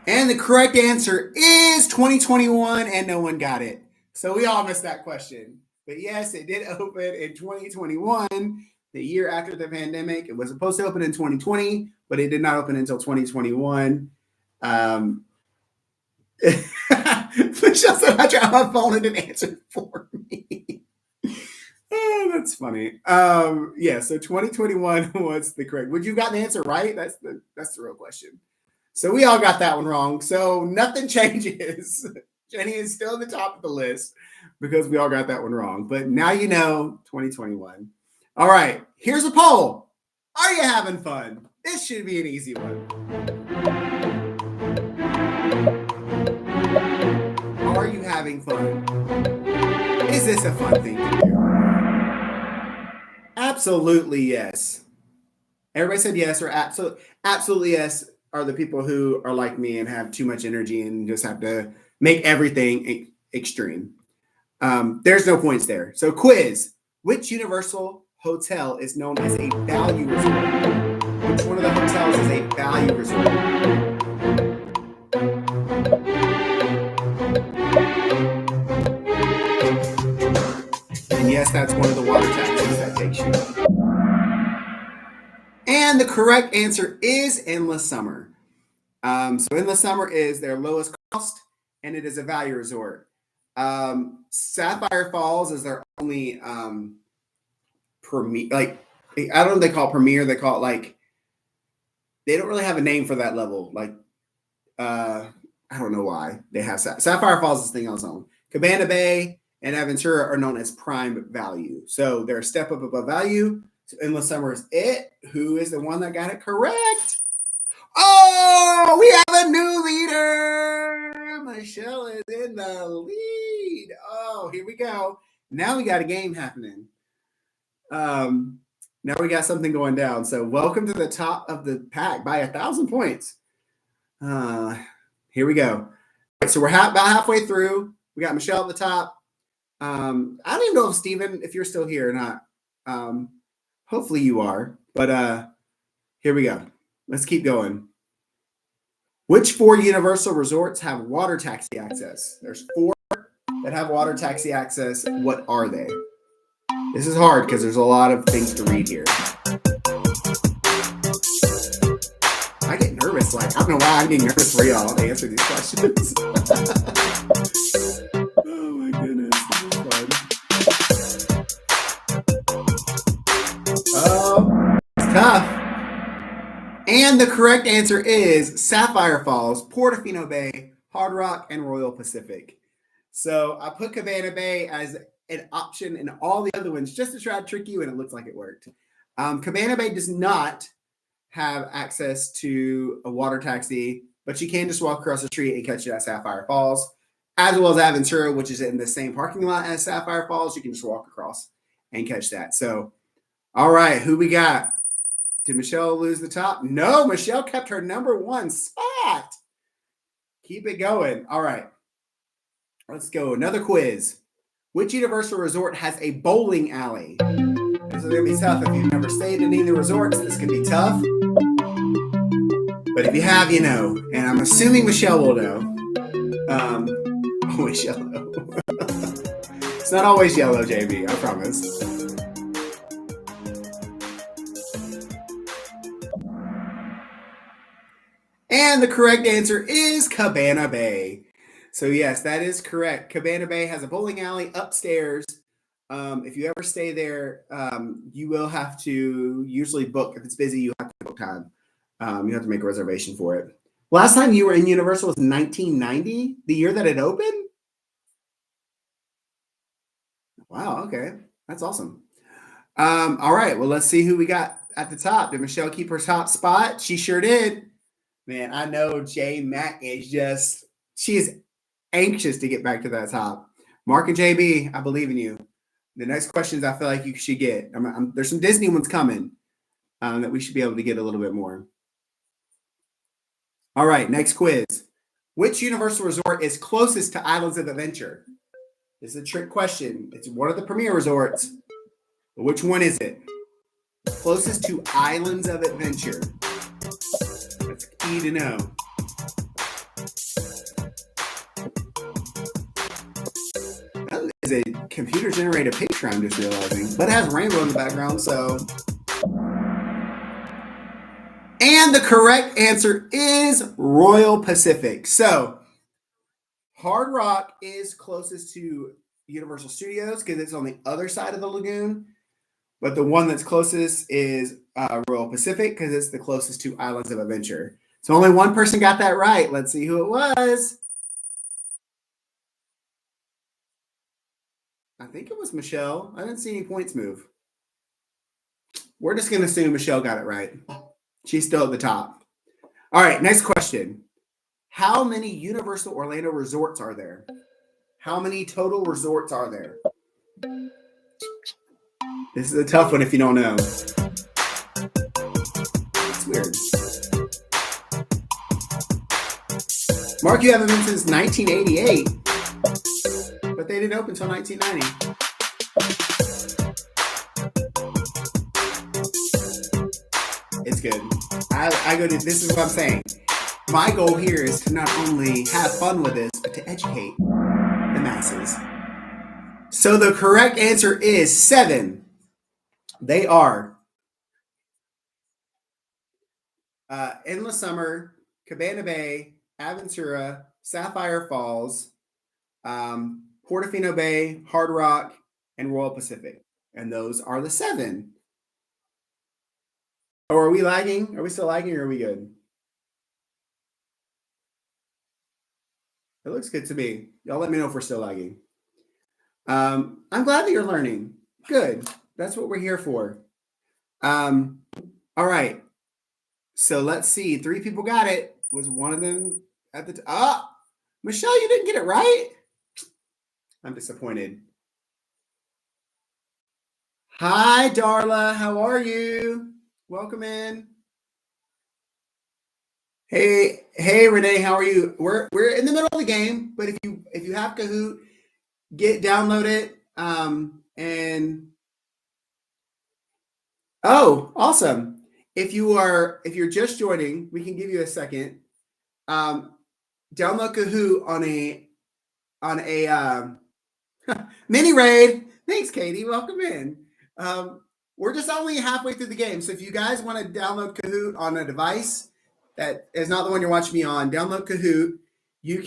And the correct answer is 2021, and no one got it. So we all missed that question. But yes, it did open in 2021, the year after the pandemic. It was supposed to open in 2020, but it did not open until 2021. Michelle said, I tried my phone and didn't answer for me. Oh, that's funny. Yeah, so 2021 was the correct. Would you have gotten the answer right? That's the real question. So we all got that one wrong. So nothing changes. Jenny is still at the top of the list because we all got that one wrong. But now you know 2021. All right, here's a poll. Are you having fun? This should be an easy one. Are you having fun? Is this a fun thing to do? Absolutely yes. Everybody said yes, or absolutely yes are the people who are like me and have too much energy and just have to make everything extreme. There's no points there. So quiz, which Universal hotel is known as a value resort? Which one of the hotels is a value resort? And yes, that's one of the water taxis that takes you up. And the correct answer is Endless Summer. So Endless Summer is their lowest cost, and it is a value resort. Sapphire Falls is their only premier. Like, I don't know if they call it premier. They call it like, they don't really have a name for that level. Like, I don't know why they have Sapphire Falls is the thing on its own. Cabana Bay and Aventura are known as prime value. So they're a step up above value. So Endless Summer is it. Who is the one that got it correct? Oh, we have a new leader. Michelle is in the lead. Oh, here we go. Now we got a game happening. Now we got something going down. So welcome to the top of the pack by 1,000 points. Here we go. All right, so we're about halfway through. We got Michelle at the top. I don't even know if Steven, if you're still here or not. Hopefully you are. But here we go. Let's keep going. Which 4 Universal resorts have water taxi access? There's 4 that have water taxi access. What are they? This is hard because there's a lot of things to read here. I get nervous. Like, I don't know why I'm getting nervous for y'all to answer these questions. Oh my goodness. This is fun. Oh, it's tough. And the correct answer is Sapphire Falls, Portofino Bay, Hard Rock, and Royal Pacific. So I put Cabana Bay as an option in all the other ones just to try to trick you, and it looks like it worked. Cabana Bay does not have access to a water taxi, but you can just walk across the street and catch it at Sapphire Falls, as well as Aventura, which is in the same parking lot as Sapphire Falls. You can just walk across and catch that. So, all right, who we got? Did Michelle lose the top? No, Michelle kept her number 1 spot. Keep it going. All right. Let's go. Another quiz. Which Universal resort has a bowling alley? This is going to be tough. If you've never stayed in any of the resorts, this can be tough. But if you have, you know. And I'm assuming Michelle will know. Always yellow. It's not always yellow, JB. I promise. And the correct answer is Cabana Bay. So yes, that is correct. Cabana Bay has a bowling alley upstairs. If you ever stay there, you will have to usually book. If it's busy, you have to book time. You have to make a reservation for it. Last time you were in Universal was 1990, the year that it opened? Wow, okay. That's awesome. All right, well, let's see who we got at the top. Did Michelle keep her top spot? She sure did. Man, I know J Mac is just, she is anxious to get back to that top. Mark and JB, I believe in you. The next questions I feel like you should get. There's some Disney ones coming that we should be able to get a little bit more. All right, next quiz. Which Universal Resort is closest to Islands of Adventure? This is a trick question. It's one of the premier resorts. But which one is it? Closest to Islands of Adventure. That's key to know. That is a computer-generated picture, I'm just realizing. But it has rainbow in the background, so... And the correct answer is Royal Pacific. So, Hard Rock is closest to Universal Studios because it's on the other side of the lagoon. But the one that's closest is Royal Pacific because it's the closest to Islands of Adventure. So only one person got that right. Let's see who it was. I think it was Michelle. I didn't see any points move. We're just going to assume Michelle got it right. She's still at the top. All right, next question. How many Universal Orlando resorts are there? How many total resorts are there? This is a tough one if you don't know. It's weird. Mark, you haven't been since 1988, but they didn't open until 1990. It's good. I go to, this is what I'm saying. My goal here is to not only have fun with this, but to educate the masses. So the correct answer is 7. They are Endless Summer, Cabana Bay, Aventura, Sapphire Falls, Portofino Bay, Hard Rock, and Royal Pacific. And those are the 7. Or are we lagging? Are we still lagging or are we good? It looks good to me. Y'all let me know if we're still lagging. I'm glad that you're learning. Good. That's what we're here for. All right. So let's see. 3 people got it. Was one of them at the top? Michelle, you didn't get it right? I'm disappointed. Hi, Darla. How are you? Welcome in. Hey, Renee, how are you? We're in the middle of the game, but if you have Kahoot, download it. And oh, awesome. If you're just joining, we can give you a second. Download Kahoot on a mini raid. Thanks, Katie. Welcome in. We're just only halfway through the game, so if you guys want to download Kahoot on a device that is not the one you're watching me on, download Kahoot. You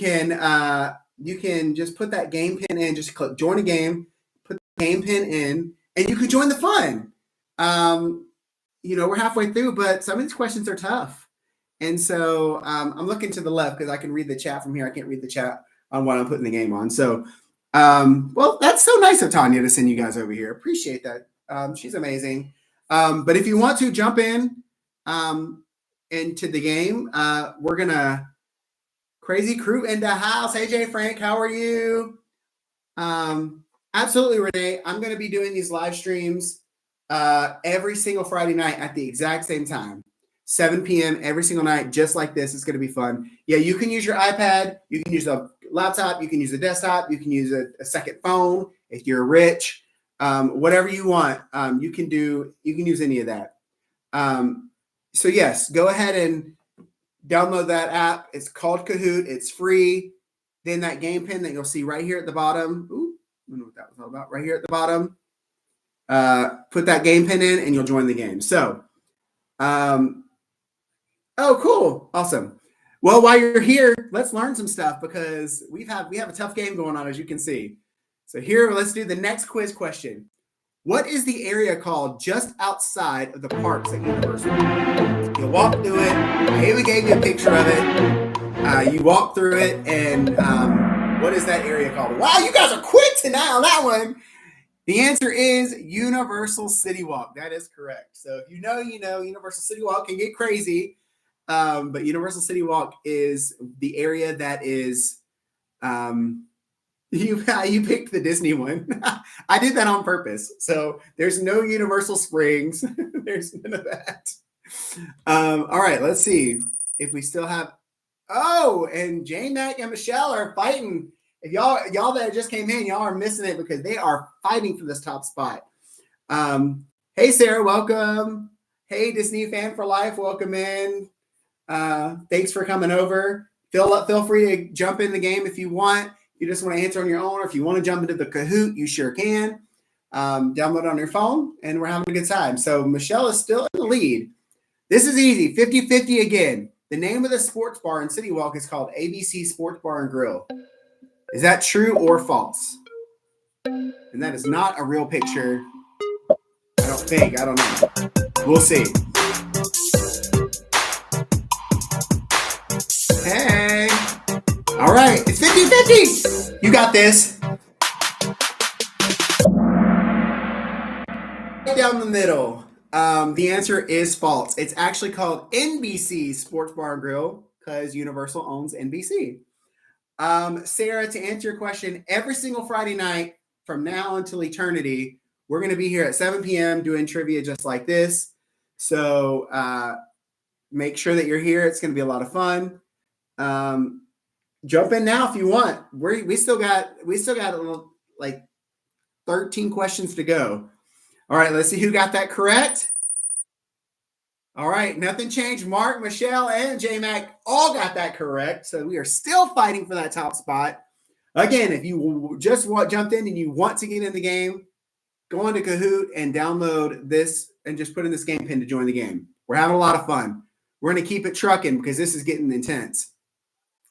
can just put that game pin in, just click join a game, put the game pin in, and you can join the fun. We're halfway through, but some of these questions are tough. And so I'm looking to the left because I can read the chat from here. I can't read the chat on what I'm putting the game on. So, well, that's so nice of Tanya to send you guys over here. Appreciate that. She's amazing. But if you want to jump in into the game, we're going to Crazy Crew in the house. Hey, Jay Frank, how are you? Absolutely, Renee. I'm going to be doing these live streams every single Friday night at the exact same time, 7 p.m. every single night, just like this. It's going to be fun. Yeah, you can use your iPad. You can use a laptop. You can use a desktop. You can use a second phone if you're rich. Whatever you want, you can use any of that. So yes, go ahead and download that app. It's called Kahoot. It's free. Then that game pin that you'll see right here at the bottom. Ooh, I don't know what that was all about. Right here at the bottom. Put that game pin in and you'll join the game. So, oh, cool. Awesome. Well, while you're here, let's learn some stuff because we have a tough game going on, as you can see. So here, let's do the next quiz question. What is the area called just outside of the parks at Universal? You walk through it. Haley gave you a picture of it. You walk through it, and what is that area called? Wow, you guys are quick tonight on that one. The answer is Universal City Walk. That is correct. So if you know, you know. Universal City Walk can get crazy, but Universal City Walk is the area that is. You picked the Disney one. I did that on purpose. So there's no Universal Springs. There's none of that. All right, let's see if we still have. Oh, and J Mac and Michelle are fighting. If y'all that just came in, y'all are missing it because they are fighting for this top spot. Hey Sarah, welcome. Hey Disney fan for life, welcome in. Thanks for coming over. Feel free to jump in the game if you want. You just want to answer on your own, or if you want to jump into the Kahoot, you sure can. Download it on your phone, and we're having a good time. So Michelle is still in the lead. This is easy, 50-50 again. The name of the sports bar in City Walk is called ABC Sports Bar and Grill. Is that true or false? And that is not a real picture. I don't think. I don't know. We'll see. Hey. All right. It's 50-50. You got this. Right down the middle. The answer is false. It's actually called NBC Sports Bar and Grill because Universal owns NBC. Sarah, to answer your question, every single Friday night from now until eternity, we're going to be here at 7 p.m. doing trivia just like this. So make sure that you're here. It's going to be a lot of fun. Jump in now if you want. We still got like 13 questions to go. All right, let's see who got that correct. All right, nothing changed. Mark, Michelle, and J-Mac all got that correct. So we are still fighting for that top spot. Again, if you just jumped in and you want to get in the game, go on to Kahoot and download this and just put in this game pin to join the game. We're having a lot of fun. We're going to keep it trucking because this is getting intense.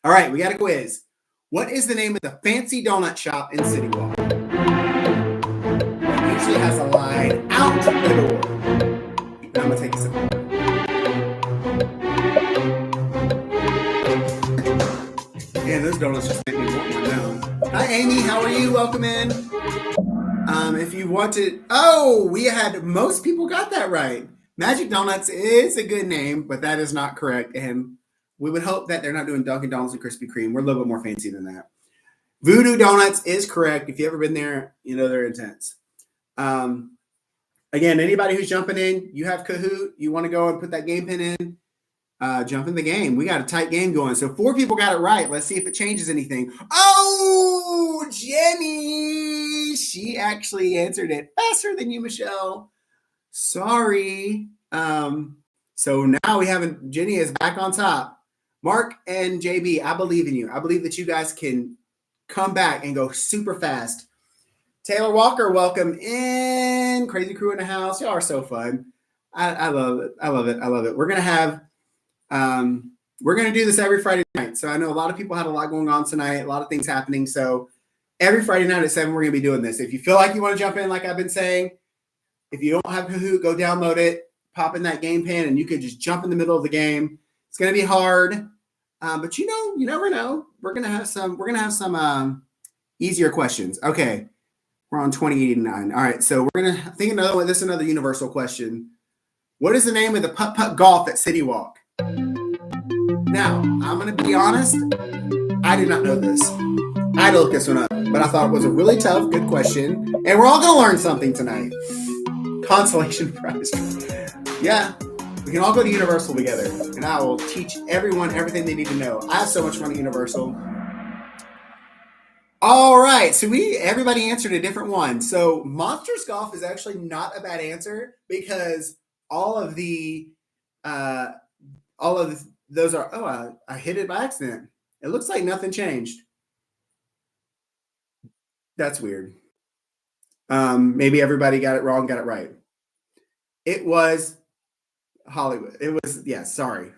All right, we got a quiz. What is the name of the fancy donut shop in City Walk? It usually has a line out the door. And I'm going to take a sip. Man, those donuts just make me want one now. Hi, Amy. How are you? Welcome in. If you want to, we had most people got that right. Magic Donuts is a good name, but that is not correct. And we would hope that they're not doing Dunkin' Donuts and Krispy Kreme. We're a little bit more fancy than that. Voodoo Donuts is correct. If you've ever been there, you know they're intense. Again, anybody who's jumping in, you have Kahoot, you want to go and put that game pin in, jump in the game. We got a tight game going. So 4 people got it right. Let's see if it changes anything. Oh, Jenny. She actually answered it faster than you, Michelle. Sorry. So now Jenny is back on top. Mark and JB, I believe in you. I believe that you guys can come back and go super fast. Taylor Walker, welcome in. Crazy crew in the house. Y'all are so fun. I love it. I love it. I love it. We're going to do this every Friday night. So I know a lot of people had a lot going on tonight, a lot of things happening. So every Friday night at 7, we're going to be doing this. If you feel like you want to jump in, like I've been saying, if you don't have Kahoot, go download it, pop in that game pin, and you can just jump in the middle of the game. It's going to be hard, but you never know. We're going to have some easier questions. Okay, we're on 2089. All right, so we're going to think another one. This is another universal question. What is the name of the putt-putt golf at City Walk? Now, I'm going to be honest. I did not know this. I had to look this one up, but I thought it was a really tough, good question, and we're all going to learn something tonight. Consolation prize. Yeah, we can all go to Universal together, and I will teach everyone everything they need to know. I have so much fun at Universal. All right, so everybody answered a different one. So Monsters Golf is actually not a bad answer because all of those are. I hit it by accident. It looks like nothing changed. That's weird. Maybe everybody got it wrong, got it right. It was Hollywood. It was, sorry.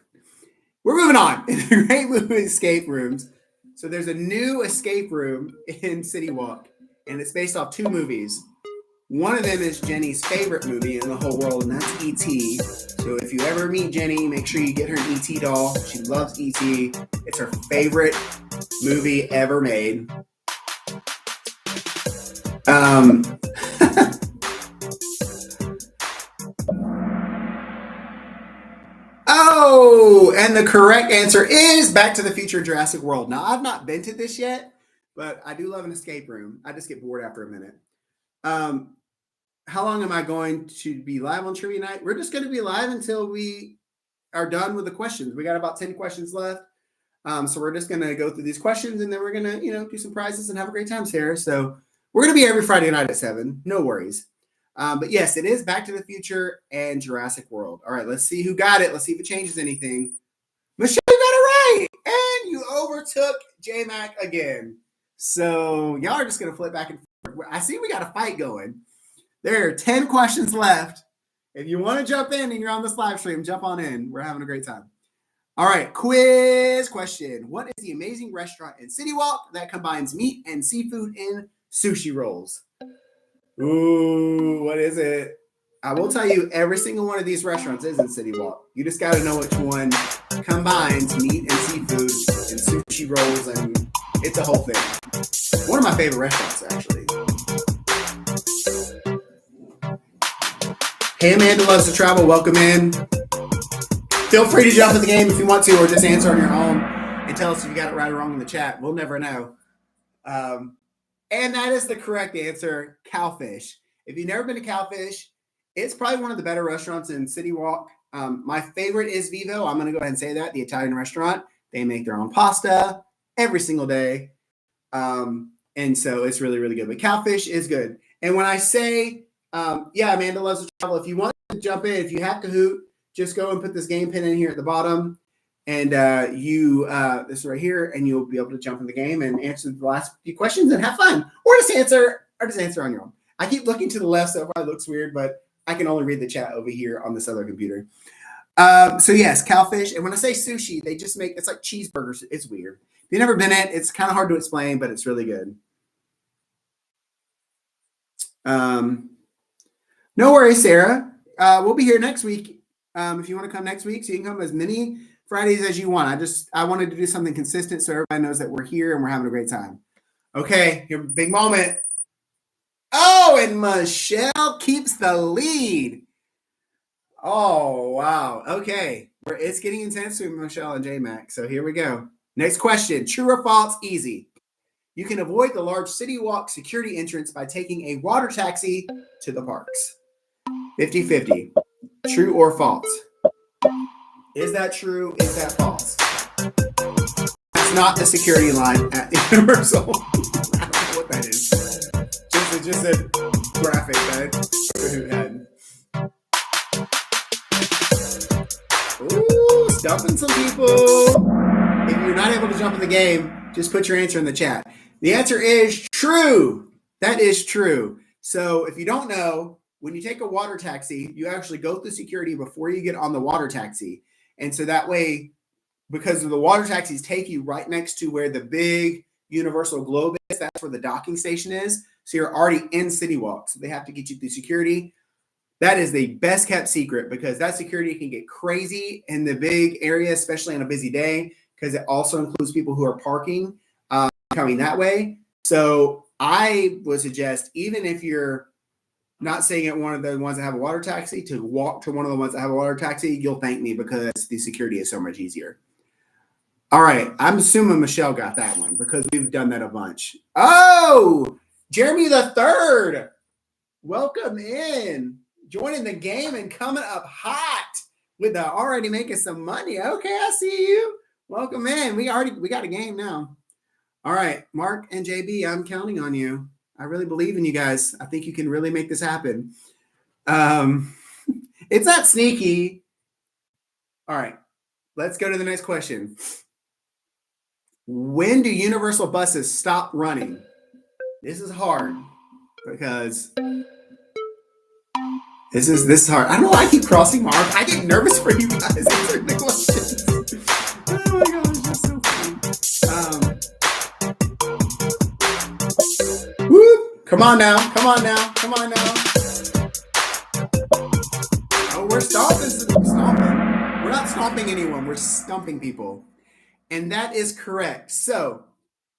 We're moving on. The great movie Escape Rooms. So there's a new escape room in City Walk, and it's based off 2 movies. One of them is Jenny's favorite movie in the whole world, and that's E.T. So if you ever meet Jenny, make sure you get her an E.T. doll. She loves E.T. It's her favorite movie ever made. Oh, and the correct answer is Back to the Future Jurassic World. Now, I've not been to this yet, but I do love an escape room. I just get bored after a minute. How long am I going to be live on Trivia Night? We're just going to be live until we are done with the questions. We got about 10 questions left. So we're just going to go through these questions, and then we're going to, do some prizes and have a great time, Sarah. So we're going to be every Friday night at 7. No worries. But yes, it is Back to the Future and Jurassic World. All right, let's see who got it. Let's see if it changes anything. Michelle, you got it right. And you overtook J-Mac again. So y'all are just going to flip back and forth. I see we got a fight going. There are 10 questions left. If you want to jump in and you're on this live stream, jump on in. We're having a great time. All right, quiz question. What is the amazing restaurant in City Walk that combines meat and seafood in sushi rolls? Ooh, what is it? I will tell you, every single one of these restaurants is in City Walk. You just got to know which one combines meat and seafood and sushi rolls, and it's a whole thing. One of my favorite restaurants, actually. Hey, Amanda loves to travel. Welcome in. Feel free to jump in the game if you want to, or just answer on your own and tell us if you got it right or wrong in the chat. We'll never know. And that is the correct answer, Cowfish. If you've never been to Cowfish, it's probably one of the better restaurants in City Walk. My favorite is Vivo. I'm going to go ahead and say that, the Italian restaurant. They make their own pasta every single day. And so it's really, really good. But Cowfish is good. And when I say, Amanda loves to travel, if you want to jump in, if you have Kahoot, just go and put this game pin in here at the bottom. And this right here, and you'll be able to jump in the game and answer the last few questions and have fun, or just answer on your own. I keep looking to the left, so it probably looks weird, but I can only read the chat over here on this other computer. So yes, Cowfish. And when I say sushi, they just make, it's like cheeseburgers. It's weird. If you've never been in it, it's kind of hard to explain, but it's really good. No worries, Sarah. We'll be here next week. If you want to come next week, so you can come as many Fridays as you want. I wanted to do something consistent so everybody knows that we're here and we're having a great time. Okay, your big moment. Oh, and Michelle keeps the lead. Oh, wow. Okay, it's getting intense with Michelle and J-Mac. So here we go. Next question, true or false? Easy. You can avoid the large City Walk security entrance by taking a water taxi to the parks. 50-50. True or false? Is that true? Is that false? That's not the security line at Universal. I don't know what that is. Just a graphic that had. Ooh, stumping some people. If you're not able to jump in the game, just put your answer in the chat. The answer is true. That is true. So if you don't know, when you take a water taxi, you actually go through security before you get on the water taxi. And so that way, because the water taxis take you right next to where the big Universal Globe is, that's where the docking station is. So you're already in City Walk. So they have to get you through security. That is the best kept secret, because that security can get crazy in the big area, especially on a busy day, because it also includes people who are parking coming that way. So I would suggest, even if you're not staying at one of the ones that have a water taxi, to walk to one of the ones that have a water taxi. You'll thank me, because the security is so much easier. All right. I'm assuming Michelle got that one, because we've done that a bunch. Oh, Jeremy the Third. Welcome in. Joining the game and coming up hot with the already making some money. Okay, I see you. Welcome in. We got a game now. All right, Mark and JB, I'm counting on you. I really believe in you guys. I think you can really make this happen. It's not sneaky. All right, let's go to the next question. When do Universal buses stop running? This is hard, because this is hard. I don't know why I keep crossing my arms. I get nervous for you guys answering the questions. Come on now. Come on now. Come on now. Oh, we're stomping. We're not stomping anyone. We're stumping people. And that is correct. So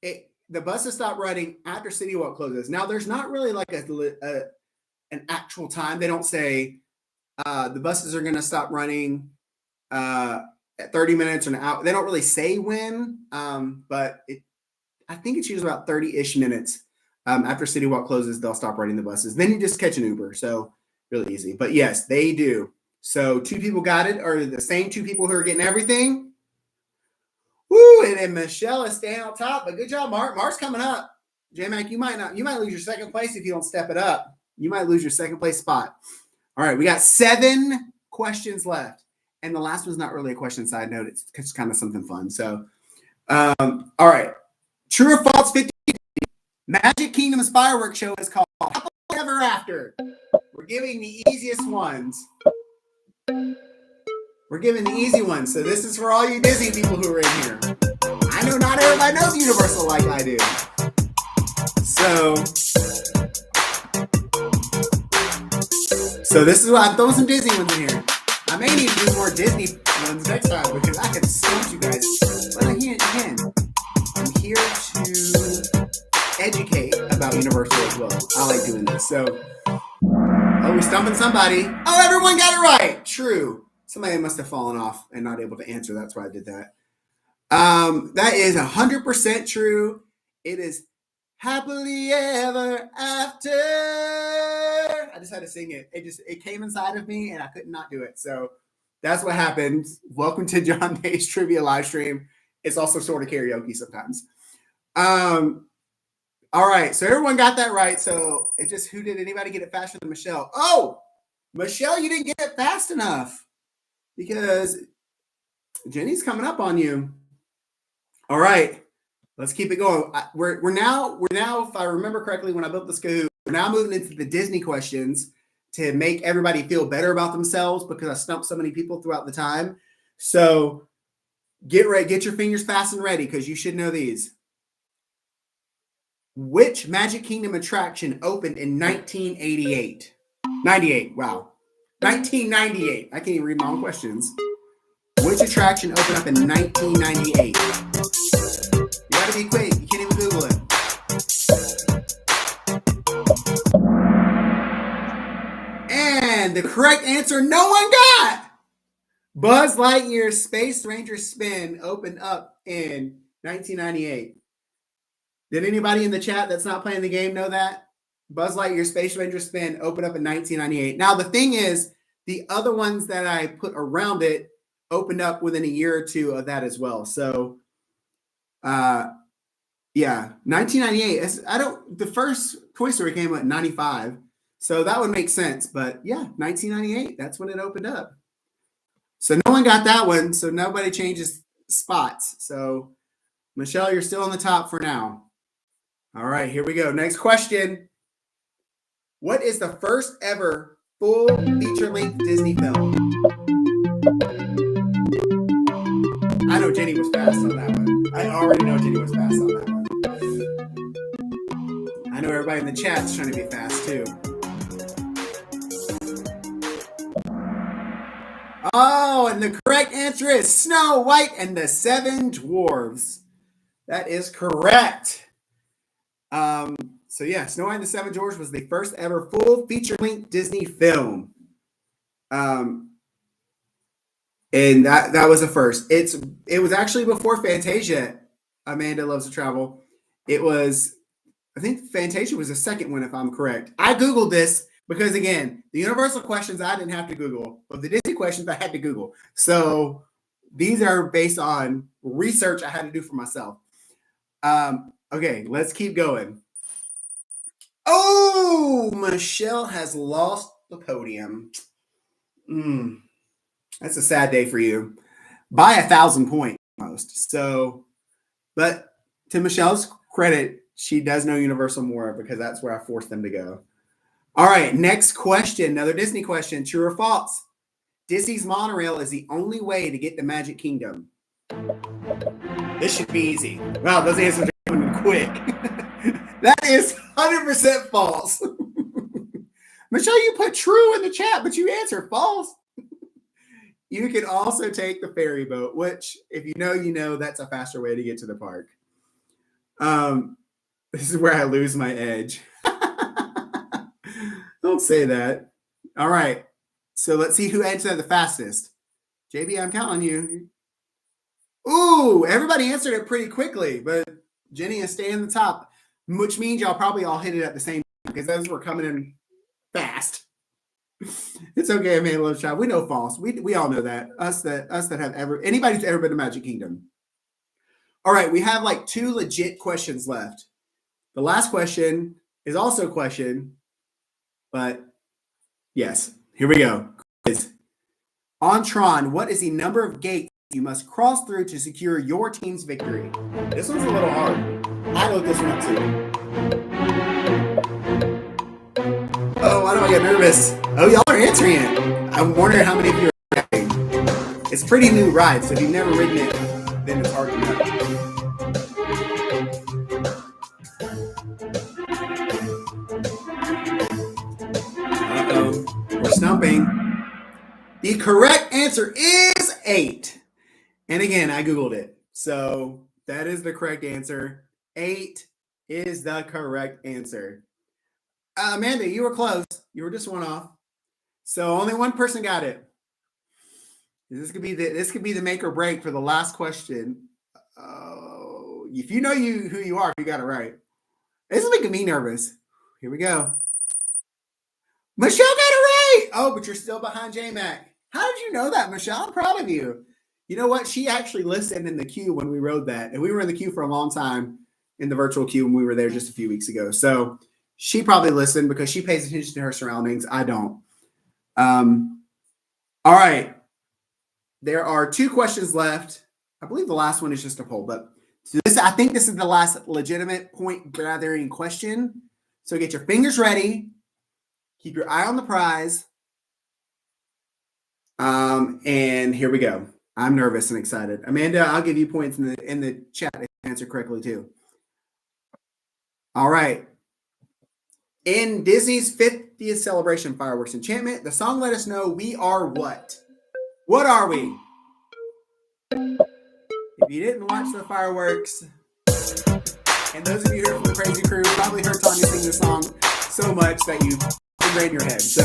the buses stop running after City Walk closes. Now, there's not really like an actual time. They don't say the buses are going to stop running at 30 minutes or an hour. They don't really say when, but I think it's usually about 30-ish minutes after City Walk closes. They'll stop running the buses. Then you just catch an Uber. So really easy. But yes, they do. So 2 people got it, or the same 2 people who are getting everything. Woo! And then Michelle is staying on top. But good job, Mark. Mark's coming up. J-Mac, you might lose your second place if you don't step it up. You might lose your second place spot. All right, we got 7 questions left. And the last one's not really a question side note. It's kind of something fun. So, all right. True or false 50. Magic Kingdom's fireworks show is called Happily Ever After. We're giving the easiest ones. We're giving the easy ones. So this is for all you Disney people who are in here. I know not everybody knows Universal like I do. So this is why I'm throwing some Disney ones in here. I may need to do more Disney ones next time because I can stump you guys. But again, I'm here to educate about Universal as well. I like doing this. So, we're stumping somebody. Oh, everyone got it right. True. Somebody must have fallen off and not able to answer. That's why I did that. That is 100% true. It is Happily Ever After. I just had to sing it. It came inside of me and I could not do it. So that's what happened. Welcome to John Day's Trivia live stream. It's also sort of karaoke sometimes. All right. So everyone got that right. So it just, who did anybody get it faster than Michelle? Oh, Michelle, you didn't get it fast enough because Jenny's coming up on you. All right. Let's keep it going. We're now, if I remember correctly, when I built this Kahoot, we're now moving into the Disney questions to make everybody feel better about themselves because I stumped so many people throughout the time. So get ready, get your fingers fast and ready because you should know these. Which Magic Kingdom attraction opened in 1988? 98, wow. 1998. I can't even read my own questions. Which attraction opened up in 1998? You gotta be quick. You can't even Google it. And the correct answer, no one got. Buzz Lightyear's Space Ranger Spin opened up in 1998. Did anybody in the chat that's not playing the game know that? Buzz Lightyear's Space Ranger Spin opened up in 1998. Now, the thing is, the other ones that I put around it opened up within a year or two of that as well. So, yeah, 1998. The first Toy Story came out in 95. So that would make sense. But yeah, 1998, that's when it opened up. So no one got that one. So nobody changes spots. So Michelle, you're still on the top for now. All right, here we go. Next question. What is the first ever full feature-length Disney film? I know Jenny was fast on that one. I already know Jenny was fast on that one. I know everybody in the chat's trying to be fast too. Oh, and the correct answer is Snow White and the Seven Dwarfs. That is correct. So yeah, Snow White and the Seven Dwarfs was the first ever full feature-length Disney film. And that was a first. It was actually before Fantasia, Amanda Loves to Travel. I think Fantasia was the second one, if I'm correct. I Googled this because, again, the Universal questions I didn't have to Google, but the Disney questions I had to Google. So these are based on research I had to do for myself. Okay, let's keep going. Oh, Michelle has lost the podium. That's a sad day for you. By 1,000 points almost. So, but to Michelle's credit, she does know Universal more because that's where I forced them to go. All right, next question. Another Disney question. True or false? Disney's monorail is the only way to get to Magic Kingdom. This should be easy. Wow, those answers are coming quick. That is 100% false. Michelle, you put true in the chat, but you answered false. You can also take the ferry boat, which, if you know, that's a faster way to get to the park. This is where I lose my edge. Don't say that. All right. So let's see who answered the fastest. JB, I'm counting you. Ooh, everybody answered it pretty quickly, but Jenny is staying the top, which means y'all probably all hit it at the same time because those were coming in fast. It's okay, man, little child. We know false. We all know that. Us that have anybody who's ever been to Magic Kingdom. All right, we have like 2 legit questions left. The last question is also a question, but yes, here we go. On Tron, what is the number of gates you must cross through to secure your team's victory? This one's a little hard. I looked this one up too. Oh, why do I get nervous? Oh, y'all are answering it. I'm wondering how many of you are getting. It's a pretty new ride, so if you've never ridden it, then it's hard to know. Uh-oh, we're stumping. The correct answer is 8. And again, I Googled it. So that is the correct answer. 8 is the correct answer. Amanda, you were close. You were just one off. So only one person got it. This could be the make or break for the last question. If you know who you are, if you got it right. This is making me nervous. Here we go. Michelle got it right. Oh, but you're still behind J-Mac. How did you know that, Michelle? I'm proud of you. You know what? She actually listened in the queue when we rode that. And we were in the queue for a long time in the virtual queue when we were there just a few weeks ago. So she probably listened because she pays attention to her surroundings. I don't. All right. There are 2 questions left. I believe the last one is just a poll, but I think this is the last legitimate point gathering question. So get your fingers ready. Keep your eye on the prize. And here we go. I'm nervous and excited. Amanda, I'll give you points in the chat if you answer correctly too. All right. In Disney's 50th celebration fireworks enchantment, the song let us know we are what? What are we? If you didn't watch the fireworks, and those of you who are from the Crazy Crew probably heard Tanya sing this song so much that you ingrained in your head. So,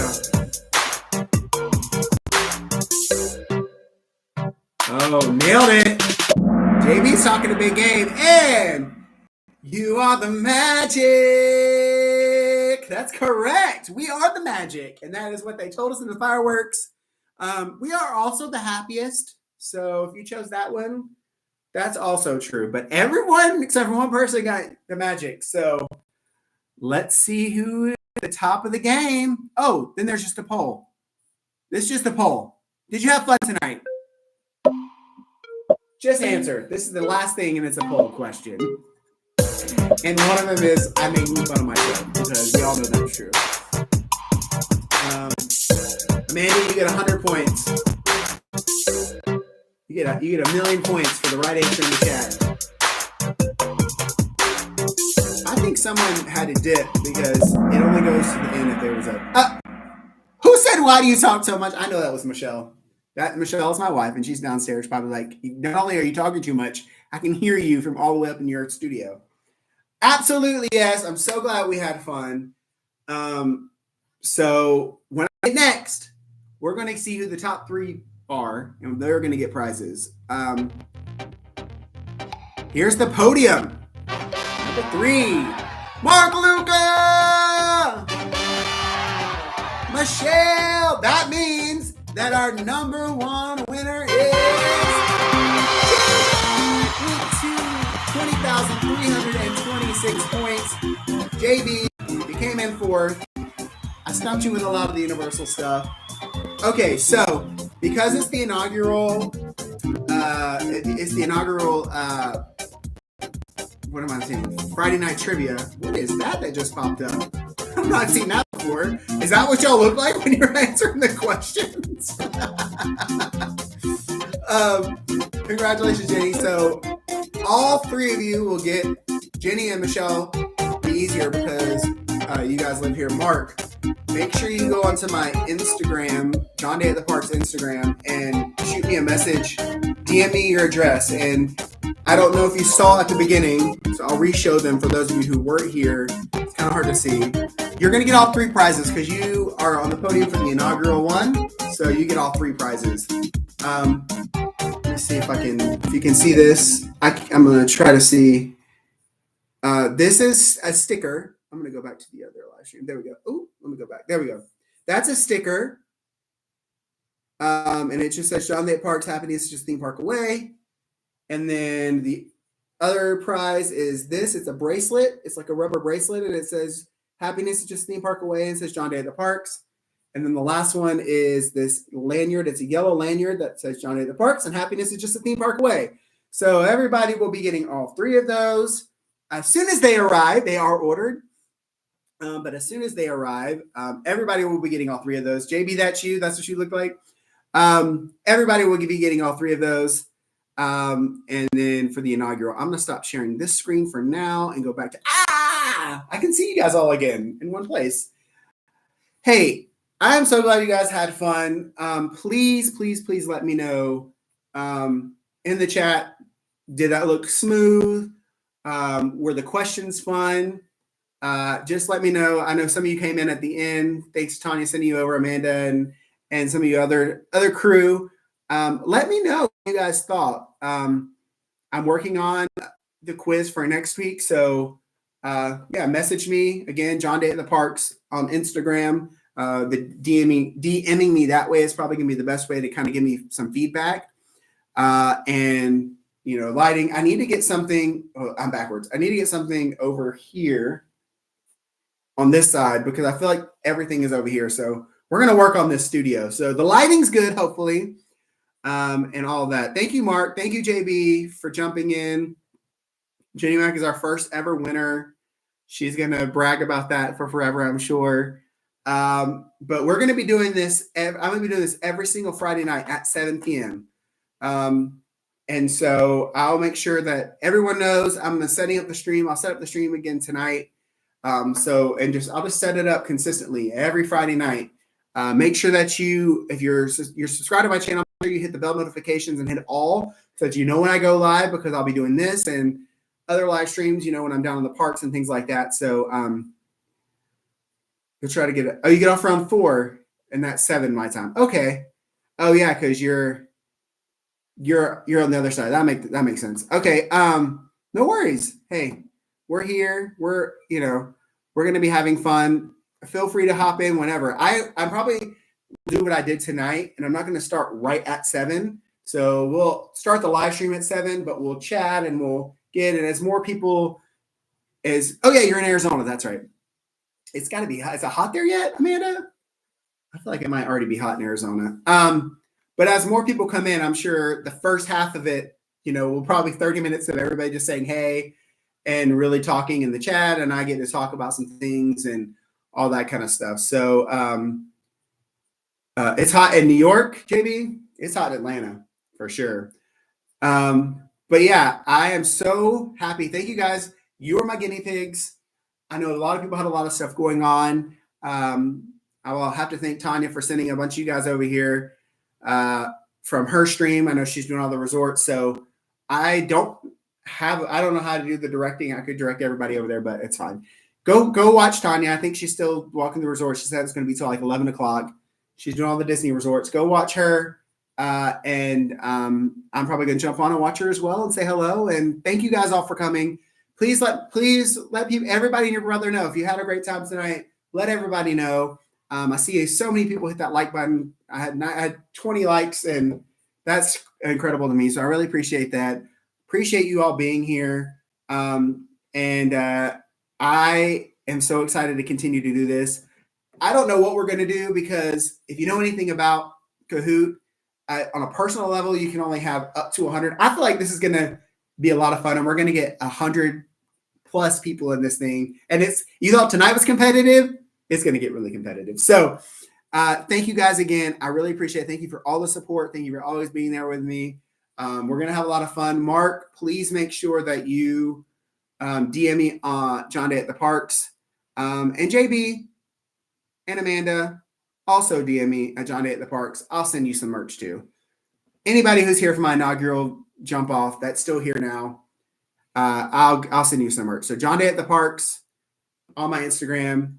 oh, nailed it. JB's talking a big game, and you are the magic. That's correct. We are the magic, and that is what they told us in the fireworks. We are also the happiest. So if you chose that one, that's also true. But everyone except for one person got the magic. So let's see who is at the top of the game. Oh, then there's just a poll. This is just a poll. Did you have fun tonight? Just answer. This is the last thing, and it's a poll question. And one of them is I make fun of myself because we all know that's true. Amanda, you get 100 points. You get a million points for the right answer in the chat. I think someone had to dip because it only goes to the end if there was a. Who said why do you talk so much? I know that was Michelle. Michelle is my wife, and she's downstairs, probably like, not only are you talking too much, I can hear you from all the way up in your studio. Absolutely, yes. I'm so glad we had fun. So when I get next, we're going to see who the top 3 are, and they're going to get prizes. Here's the podium. Number 3, Mark Luca! Michelle! That means that our number 1 winner is with 20,326 points. JB, you came in 4th. I stumped you with a lot of the Universal stuff. Okay, so because it's the inaugural, what am I saying? Friday Night Trivia. What is that just popped up? I've not seen that before. Is that what y'all look like when you're answering the questions? Congratulations, Jenny. So all 3 of you will get, Jenny and Michelle, the easier because you guys live here. Mark, make sure you go onto my Instagram, John Day at the Parks Instagram, and shoot me a message. DM me your address. And I don't know if you saw at the beginning, so I'll re-show them for those of you who weren't here. It's kind of hard to see. You're going to get all 3 prizes because you are on the podium for the inaugural one. So you get all 3 prizes. Let me see if you can see this. I'm going to try to see. This is a sticker. I'm going to go back to the other live stream. There we go. Oh, let me go back. There we go. That's a sticker. And it just says John Day at Parks, Happiness is just theme park away. And then the other prize is this. It's a bracelet. It's like a rubber bracelet. And it says Happiness is just theme park away. And it says John Day at the Parks. And then the last one is this lanyard. It's a yellow lanyard that says John Day at the Parks. And Happiness is just a theme park away. So everybody will be getting all 3 of those. As soon as they arrive, they are ordered. But as soon as they arrive, everybody will be getting all 3 of those. JB, that's you. That's what you look like. Everybody will be getting all 3 of those. And then for the inaugural, I'm going to stop sharing this screen for now and go back to, I can see you guys all again in one place. Hey, I am so glad you guys had fun. Please, please, please let me know in the chat, did that look smooth? Were the questions fun? Just let me know. I know some of you came in at the end. Thanks, Tanya, sending you over, Amanda, and some of you other crew. Let me know what you guys thought. I'm working on the quiz for next week. So yeah, message me again, John Day at the Parks on Instagram. The DMing me that way is probably gonna be the best way to kind of give me some feedback. And you know, lighting, I need to get something. Oh, I'm backwards. I need to get something over here on this side because I feel like everything is over here. So we're going to work on this studio. So the lighting's good, hopefully, and all of that. Thank you, Mark. Thank you, JB, for jumping in. Jenny Mac is our first ever winner. She's going to brag about that for forever, I'm sure. But we're going to be doing this. I'm going to be doing this every single Friday night at 7 p.m. And so I'll make sure that everyone knows I'm setting up the stream. I'll set up the stream again tonight. I'll just set it up consistently every Friday night. Make sure that if you're subscribed to my channel, make sure you hit the bell notifications and hit all so that you know when I go live, because I'll be doing this and other live streams, you know, when I'm down in the parks and things like that. So you'll try to get it. Oh, you get off around 4 and that's 7 my time. Okay. Oh yeah, because you're on the other side. That makes sense. Okay. No worries. Hey, we're here. We're going to be having fun. Feel free to hop in whenever. I'm probably do what I did tonight, and I'm not going to start right at 7. So we'll start the live stream at 7, but we'll chat and we'll get, and as more people oh yeah, you're in Arizona. That's right. It's got to be hot. Is it hot there yet, Amanda? I feel like it might already be hot in Arizona. But as more people come in, I'm sure the first half of it, will probably 30 minutes of everybody just saying, hey, and really talking in the chat. And I get to talk about some things and all that kind of stuff. So it's hot in New York, JB. It's hot in Atlanta for sure. But yeah, I am so happy. Thank you guys. You are my guinea pigs. I know a lot of people had a lot of stuff going on. I will have to thank Tanya for sending a bunch of you guys over here from her stream. I know she's doing all the resorts, so I don't know how to do the directing. I could direct everybody over there, but it's fine. Go watch Tanya. I think she's still walking the resort. She said it's going to be till like 11 o'clock. She's doing all the Disney resorts. Go watch her. And I'm probably going to jump on and watch her as well and say hello. And thank you guys all for coming. Please let people, everybody and your brother know if you had a great time tonight. Let everybody know. I see so many people hit that like button. I had 20 likes, and that's incredible to me. So I really appreciate that. Appreciate you all being here. And I am so excited to continue to do this. I don't know what we're going to do, because if you know anything about Kahoot, on a personal level, you can only have up to 100. I feel like this is going to be a lot of fun, and we're going to get 100 plus people in this thing. And you thought tonight was competitive. It's going to get really competitive. So thank you guys again. I really appreciate it. Thank you for all the support. Thank you for always being there with me. We're going to have a lot of fun. Mark, please make sure that you DM me John Day at the Parks. And JB and Amanda, also DM me at John Day at the Parks. I'll send you some merch too. Anybody who's here for my inaugural jump off that's still here now, I'll send you some merch. So John Day at the Parks on my Instagram,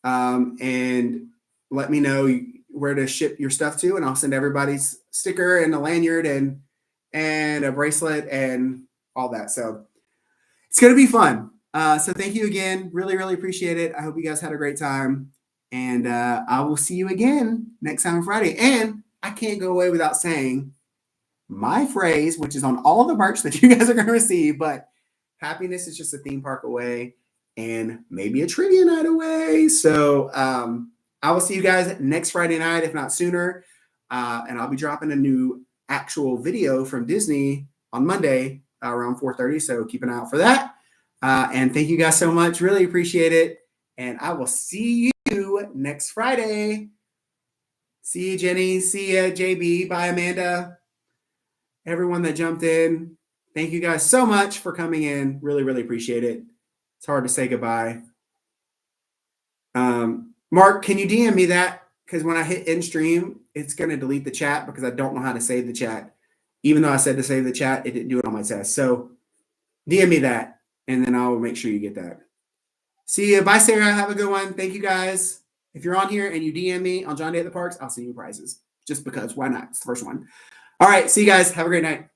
and let me know where to ship your stuff to, and I'll send everybody's sticker and a lanyard and a bracelet and all that. So it's gonna be fun. So thank you again. Really, really appreciate it. I hope you guys had a great time. And I will see you again next time on Friday. And I can't go away without saying my phrase, which is on all the merch that you guys are going to receive, but happiness is just a theme park away and maybe a trivia night away. So I will see you guys next Friday night, if not sooner. And I'll be dropping a new actual video from Disney on Monday around 4:30. So keep an eye out for that. And thank you guys so much. Really appreciate it. And I will see you next Friday. See you, Jenny. See you, JB. Bye, Amanda. Everyone that jumped in. Thank you guys so much for coming in. Really, really appreciate it. It's hard to say goodbye. Mark, can you DM me that? Because when I hit end stream, it's going to delete the chat because I don't know how to save the chat. Even though I said to save the chat, it didn't do it on my test. So DM me that, and then I'll make sure you get that. See you. Bye, Sarah. Have a good one. Thank you, guys. If you're on here and you DM me on John Day at the Parks, I'll send you prizes. Just because. Why not? It's the first one. All right. See you guys. Have a great night.